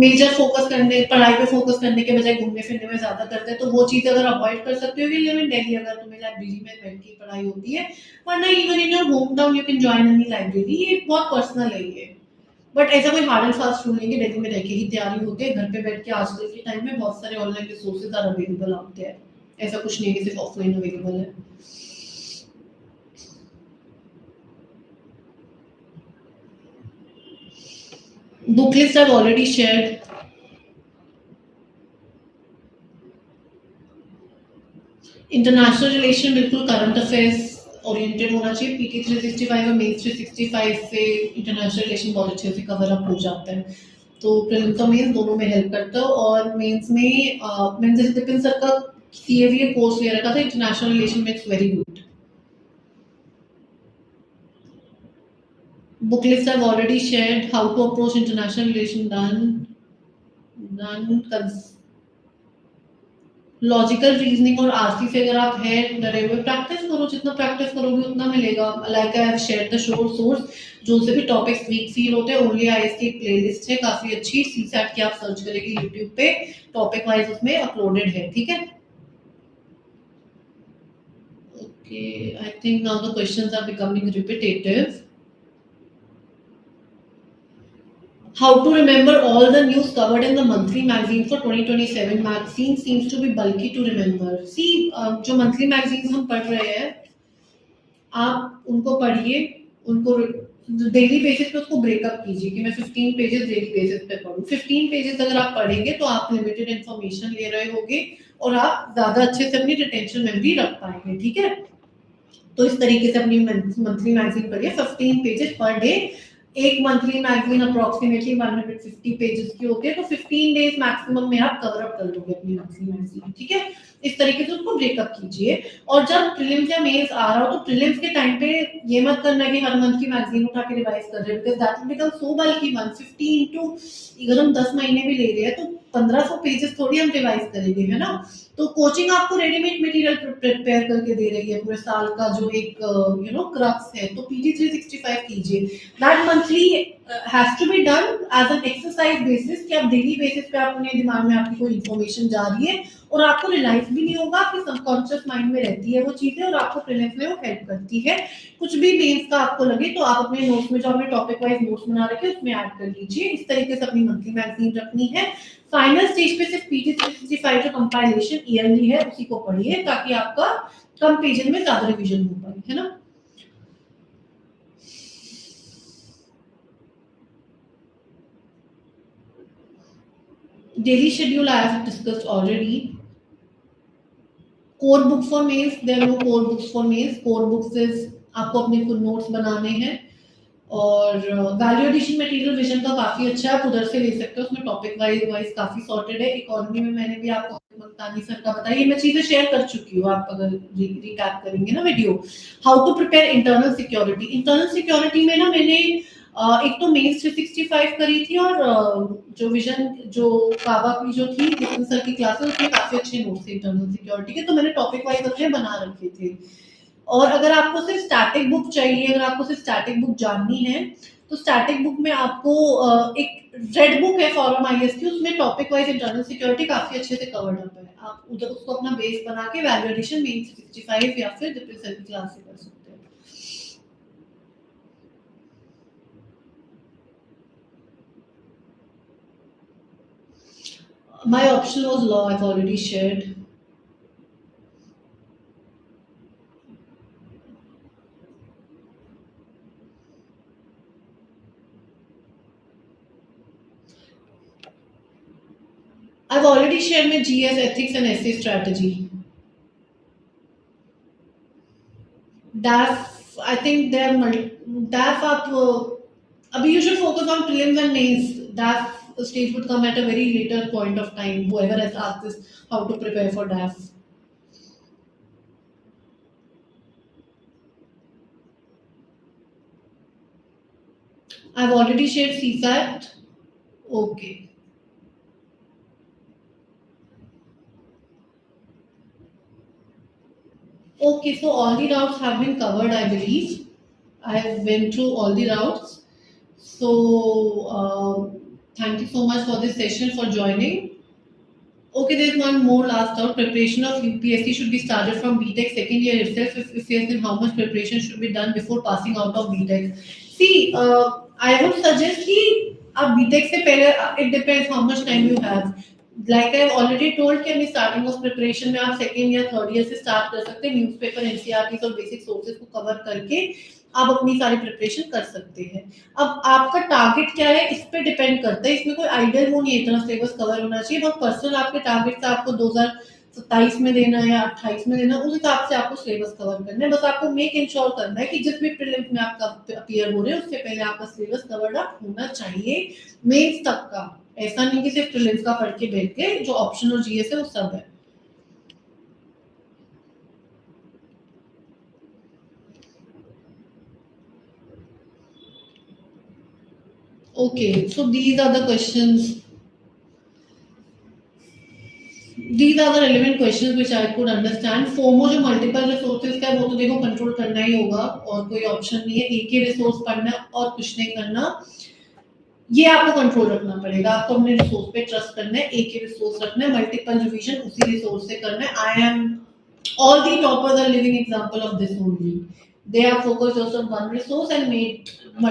मेजर फोकस करने पढ़ाई पे फोकस करने के बजाय घूमने फिरने में ज्यादा करते हैं. तो वो चीज अगर अवॉइड कर सकते हो लिव इन दिल्ली, अगर तुम्हें लाइब्रेरी में बैठ के पढ़ाई होती है. वरना even in your home town you can join any library. ये बहुत पर्सनल है ये. बट ऐसा कोई हार्ड एंड फास्ट रूल नहीं कि दिल्ली में रह के ही तैयारी होती है. घर पे बैठ के आजकल के टाइम में बहुत सारे online resources are available out there. ऐसा कुछ नहीं है कि सिर्फ ऑफलाइन अवेलेबल है. Book list I've already shared. International relation बिल्कुल करंट अफेयर्स ओरिएंटेड होना चाहिए. पीटी 365 और मेंस 365 से इंटरनेशनल रिलेशन बहुत अच्छे से कवर अप हो जाता है. तो प्रीलिम्स और मेंस दोनों में हेल्प करता है. और मेंस में मैंने जैसे दिपिन सर का सीएवीए कोर्स ले रखा था, इंटरनेशनल रिलेशन में. It's very good. Book list I've already shared. How to approach international relation, done. Logical reasoning और आरसी से अगर आप है डरे हुए, प्रैक्टिस करो. जितना प्रैक्टिस करोगे उतना मिलेगा. Like I have shared the source. जो से भी टॉपिक्स वीक फील होते हैं, ओनली आईएएस की एक प्लेलिस्ट है काफी अच्छी, सीसैट की आप सर्च करेंगे यूट्यूब पे, टॉपिक वाइज उसमें अपलोडेड है. ठीक है. Okay, I think now the questions are becoming repetitive. How to remember all the news covered in the monthly magazine for 2027? Magazine seems to be bulky to remember. See, जो monthly magazines हम पढ़ रहे हैं, आप उनको पढ़िए, उनको daily basis पे उसको ब्रेकअप कीजिए कि मैं 15 पेजेस डेली बेसिस पे पढूं. 15 पेजेस अगर आप पढ़ेंगे तो आप लिमिटेड इंफॉर्मेशन ले रहे होगे और आप ज्यादा अच्छे से अपनी रिटेंशन मेमोरी रख पाएंगे. ठीक है. तो इस तरीके से अपनी मंथली मैगजीन पढ़िए. 15 पेजेस पर डे. एक मंथली मैगजीन अप्रोक्सीमेटली 150 पेजेस की होती है, तो 15 डेज मैक्सिमम में आप कवर अप कर लोगे अपनी मंथली मैगजीन. ठीक है. इस तरीके से उसको ब्रेकअप कीजिए. और जब प्रीलिम्स या मेंस आ रहा हो तो प्रीलिम्स के टाइम पे ये मत करना कि हर मंथ की मैगजीन उठा के रिवाइज कर रहे हैं, because that will become so बल्कि. 150 इनटू अगर हम 10 महीने भी ले रहे हैं तो 1500 पेजेस थोड़ी हम रिवाइज करेंगे, है ना? तो कोचिंग आपको रेडीमेड मटेरियल प्रिपेयर करके दे रही है पूरे साल का, जो एक क्रक्स है। तो पीजी 365 कीजिए। That monthly has to be done as an exercise basis, कि आप डेली बेसिस पे अपने दिमाग में आपकी कोई इन्फॉर्मेशन जा रही है और आपको रियलाइज भी नहीं होगा, आपके सबकॉन्शियस माइंड में रहती है वो चीजें और आपको प्रीलिम्स में वो हेल्प करती है। कुछ भी मेंस का आपको लगे तो आप अपने नोट्स में, जो आपने टॉपिक वाइज नोट्स बना रखे उसमें ऐड कर लीजिए। इस तरीके से अपनी मंथली मैगजीन रखनी है। फाइनल स्टेज पे सिर्फ पीटी 365 जो कंपाइलेशन ईयरली है उसी को पढ़िए, ताकि आपका कम पेजेस में ज्यादा रिवीजन हो पाए, है ना? Daily schedule I have discussed already. Core book for mails, there are no core books for mails. Core books is आपको अपने खुद नोट्स बनाने हैं। और वैल्यू एडिशन मटेरियल विजन का काफी अच्छा है, आप उधर से ले सकते हो। उसमें टॉपिक वाइज काफी सॉर्टेड है। इकोनॉमी में मैंने भी आपको मस्तानी सर का बताया, ये मैं चीजें शेयर कर चुकी हूँ। आप अगर रिकैप करेंगे ना video, how to prepare internal security. Internal security में ना मैंने एक तो मेंस 365 करी थी, और जो विजन जो काबा की जो थी नितिन सर की क्लासेस, उसमें काफी अच्छे नोट्स थे इंटरनल सिक्योरिटी के, तो मैंने टॉपिक वाइज अपने बना रखे थे। और अगर आपको सिर्फ स्टैटिक बुक चाहिए, अगर आपको सिर्फ स्टैटिक बुक जाननी है, तो स्टैटिक बुक में आपको एक रेड बुक है फॉरम आईएएस की, उसमें टॉपिक वाइज इंटरनल सिक्योरिटी काफी अच्छे से कवर्ड अप है। आप उधर उसको अपना बेस बना के वैल्यू एडिशन मेंस 65 या फिर डिफरेंट सर की क्लास से कर सकते हैं। My option was law, I've already shared. I've already shared my GS ethics and essay strategy. DAF, I think they are DAF आप अभी you should focus on prelims and mains. DAF stage would come at a very later point of time. Whoever has asked this, how to prepare for DAF. I've already shared CSAT. Okay. Okay, so all the routes have been covered, I believe. I have went through all the routes. So thank you so much for this session, for joining. Okay, there's one more last out. Preparation of UPSC should be started from BTech second year itself. If yes, then how much preparation should be done before passing out of BTech? See, I would suggest कि आप BTech से पहले, it depends how much time you have. Like I've already told कि अपनी starting of preparation में आप second या third year से start कर सकते हैं। Newspaper, NCERT और basic sources को cover करके आप अपनी सारी प्रिपरेशन कर सकते हैं। अब आपका टारगेट क्या है, इस पे डिपेंड करता है। इसमें कोई आइडियल वो नहीं है इतना सिलेबस कवर होना चाहिए। बहुत पर्सनल आपके टारगेट से आपको 2027 में देना है या 28 में देना, उस हिसाब से आपको सिलेबस कवर करना है। बस आपको मेक इंश्योर करना है कि जिस भी प्रीलिम्स में आपका अपीयर हो रहे हैं उससे पहले आपका सिलेबस कवर्ड अप होना चाहिए, मेंस तक का। ऐसा नहीं कि सिर्फ प्रीलिम्स का पढ़ के बैठ के, जो ऑप्शन और जीएस है वो सब है। Okay, so these are the questions. These are the relevant questions which I could understand. FOMO जो मल्टीपल रिसोर्सेज का है, वो तो देखो कंट्रोल करना ही होगा, और कोई ऑप्शन नहीं है। एक ही रिसोर्स पढ़ना और कुछ नहीं करना, ये आपको कंट्रोल रखना पड़ेगा। आपको अपने रिसोर्स पे ट्रस्ट करना है, एक ही रिसोर्स रखना है, मल्टीपल रिवीजन उसी रिसोर्स से करना है। I am all the toppers are living example of this only. They have focused just on one resource and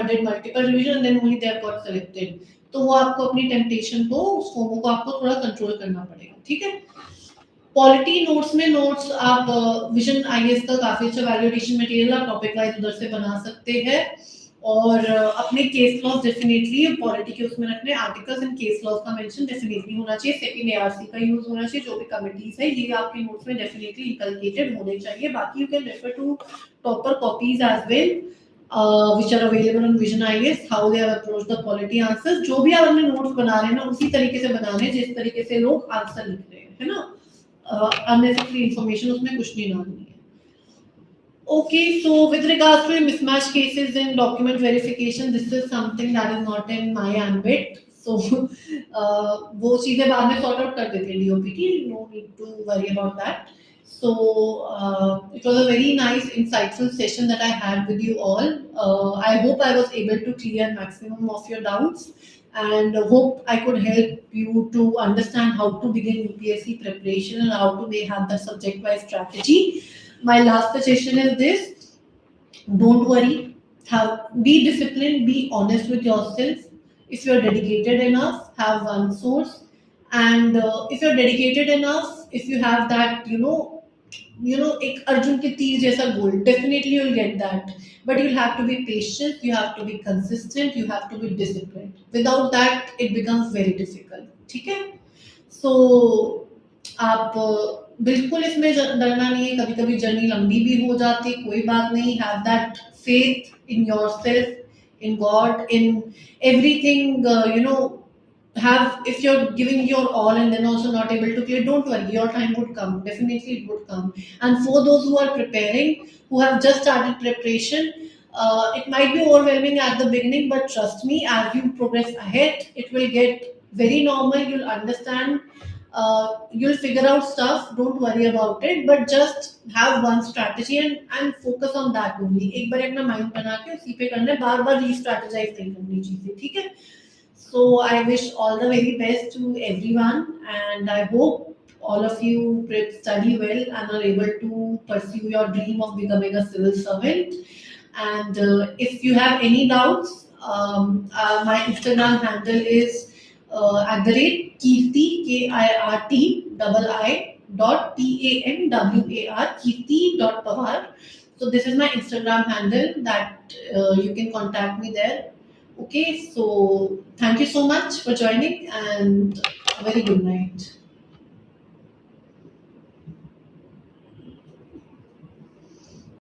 did multiple revision, and then only they have got selected. तो वो आपको अपनी temptation को, उस FOMO को आपको थोड़ा control करना पड़ेगा, ठीक है? पॉलिटी नोट्स में नोट्स आप विजन आईएएस का काफी अच्छा वैल्यूएशन मटेरियल आप टॉपिक वाइज उधर से बना सकते हैं। और अपने केस लॉज डेफिनेटली पॉलिटी के उसमें रखने, आर्टिकल्स एंड केस लॉज का मेंशन डेफिनेटली होना चाहिए। सेकंड एआरसी का यूज होना चाहिए, जो भी कमिटीज है ये आपके नोट्स में डेफिनेटली इंकलकेटेड होने चाहिए। बाकी you can refer to topper copies as well which are available on Vision IAS, how they have approached the quality answers। जो भी आप अपने नोट्स बना रहे हैं ना, उसी तरीके से बना रहे हैं जिस तरीके से लोग आंसर लिख रहे हैं, है ना? unnecessary information उसमें कुछ नहीं डालनी है। Okay, so with regards to mismatch cases in document verification, this is something that is not in my ambit. So वो चीजें बाद में sort out कर देते हैं DOPT, no need to worry about that. So it was a very nice, insightful session that I had with you all. I hope I was able to clear maximum of your doubts, and hope I could help you to understand how to begin UPSC preparation and how to may have the subject-wise strategy. My last suggestion is this: don't worry, be disciplined, be honest with yourself. If you're dedicated enough, have one source, and if you're dedicated enough, if you have that, एक अर्जुन के तीर जैसा गोल, definitely you'll get that, but you'll have to be patient, you have to be consistent, you have to be disciplined. Without that it becomes very difficult. ठीक है? So आप बिल्कुल इसमें डरना नहीं है, कभी कभी जर्नी लंबी भी हो जाती, कोई बात नहीं. Have that faith in yourself, in God, in everything. If you're giving your all and then also not able to clear, don't worry, your time would come, definitely it would come. And for those who are preparing, who have just started preparation, it might be overwhelming at the beginning, but trust me, as you progress ahead, it will get very normal. You'll understand, you'll figure out stuff, don't worry about it, but just have one strategy and focus on that only. एक बार अपना mind बना के उसी पे करना है, बार बार री-स्ट्रैटेजाइज नहीं करनी चीजें, ठीक है? So I wish all the very best to everyone, and I hope all of you study well and are able to pursue your dream of becoming a civil servant. And if you have any doubts, my Instagram handle is @Kirti, KIRT Kirti.Pawar. So this is my Instagram handle that you can contact me there. Okay, so thank you so much for joining, and a very good night.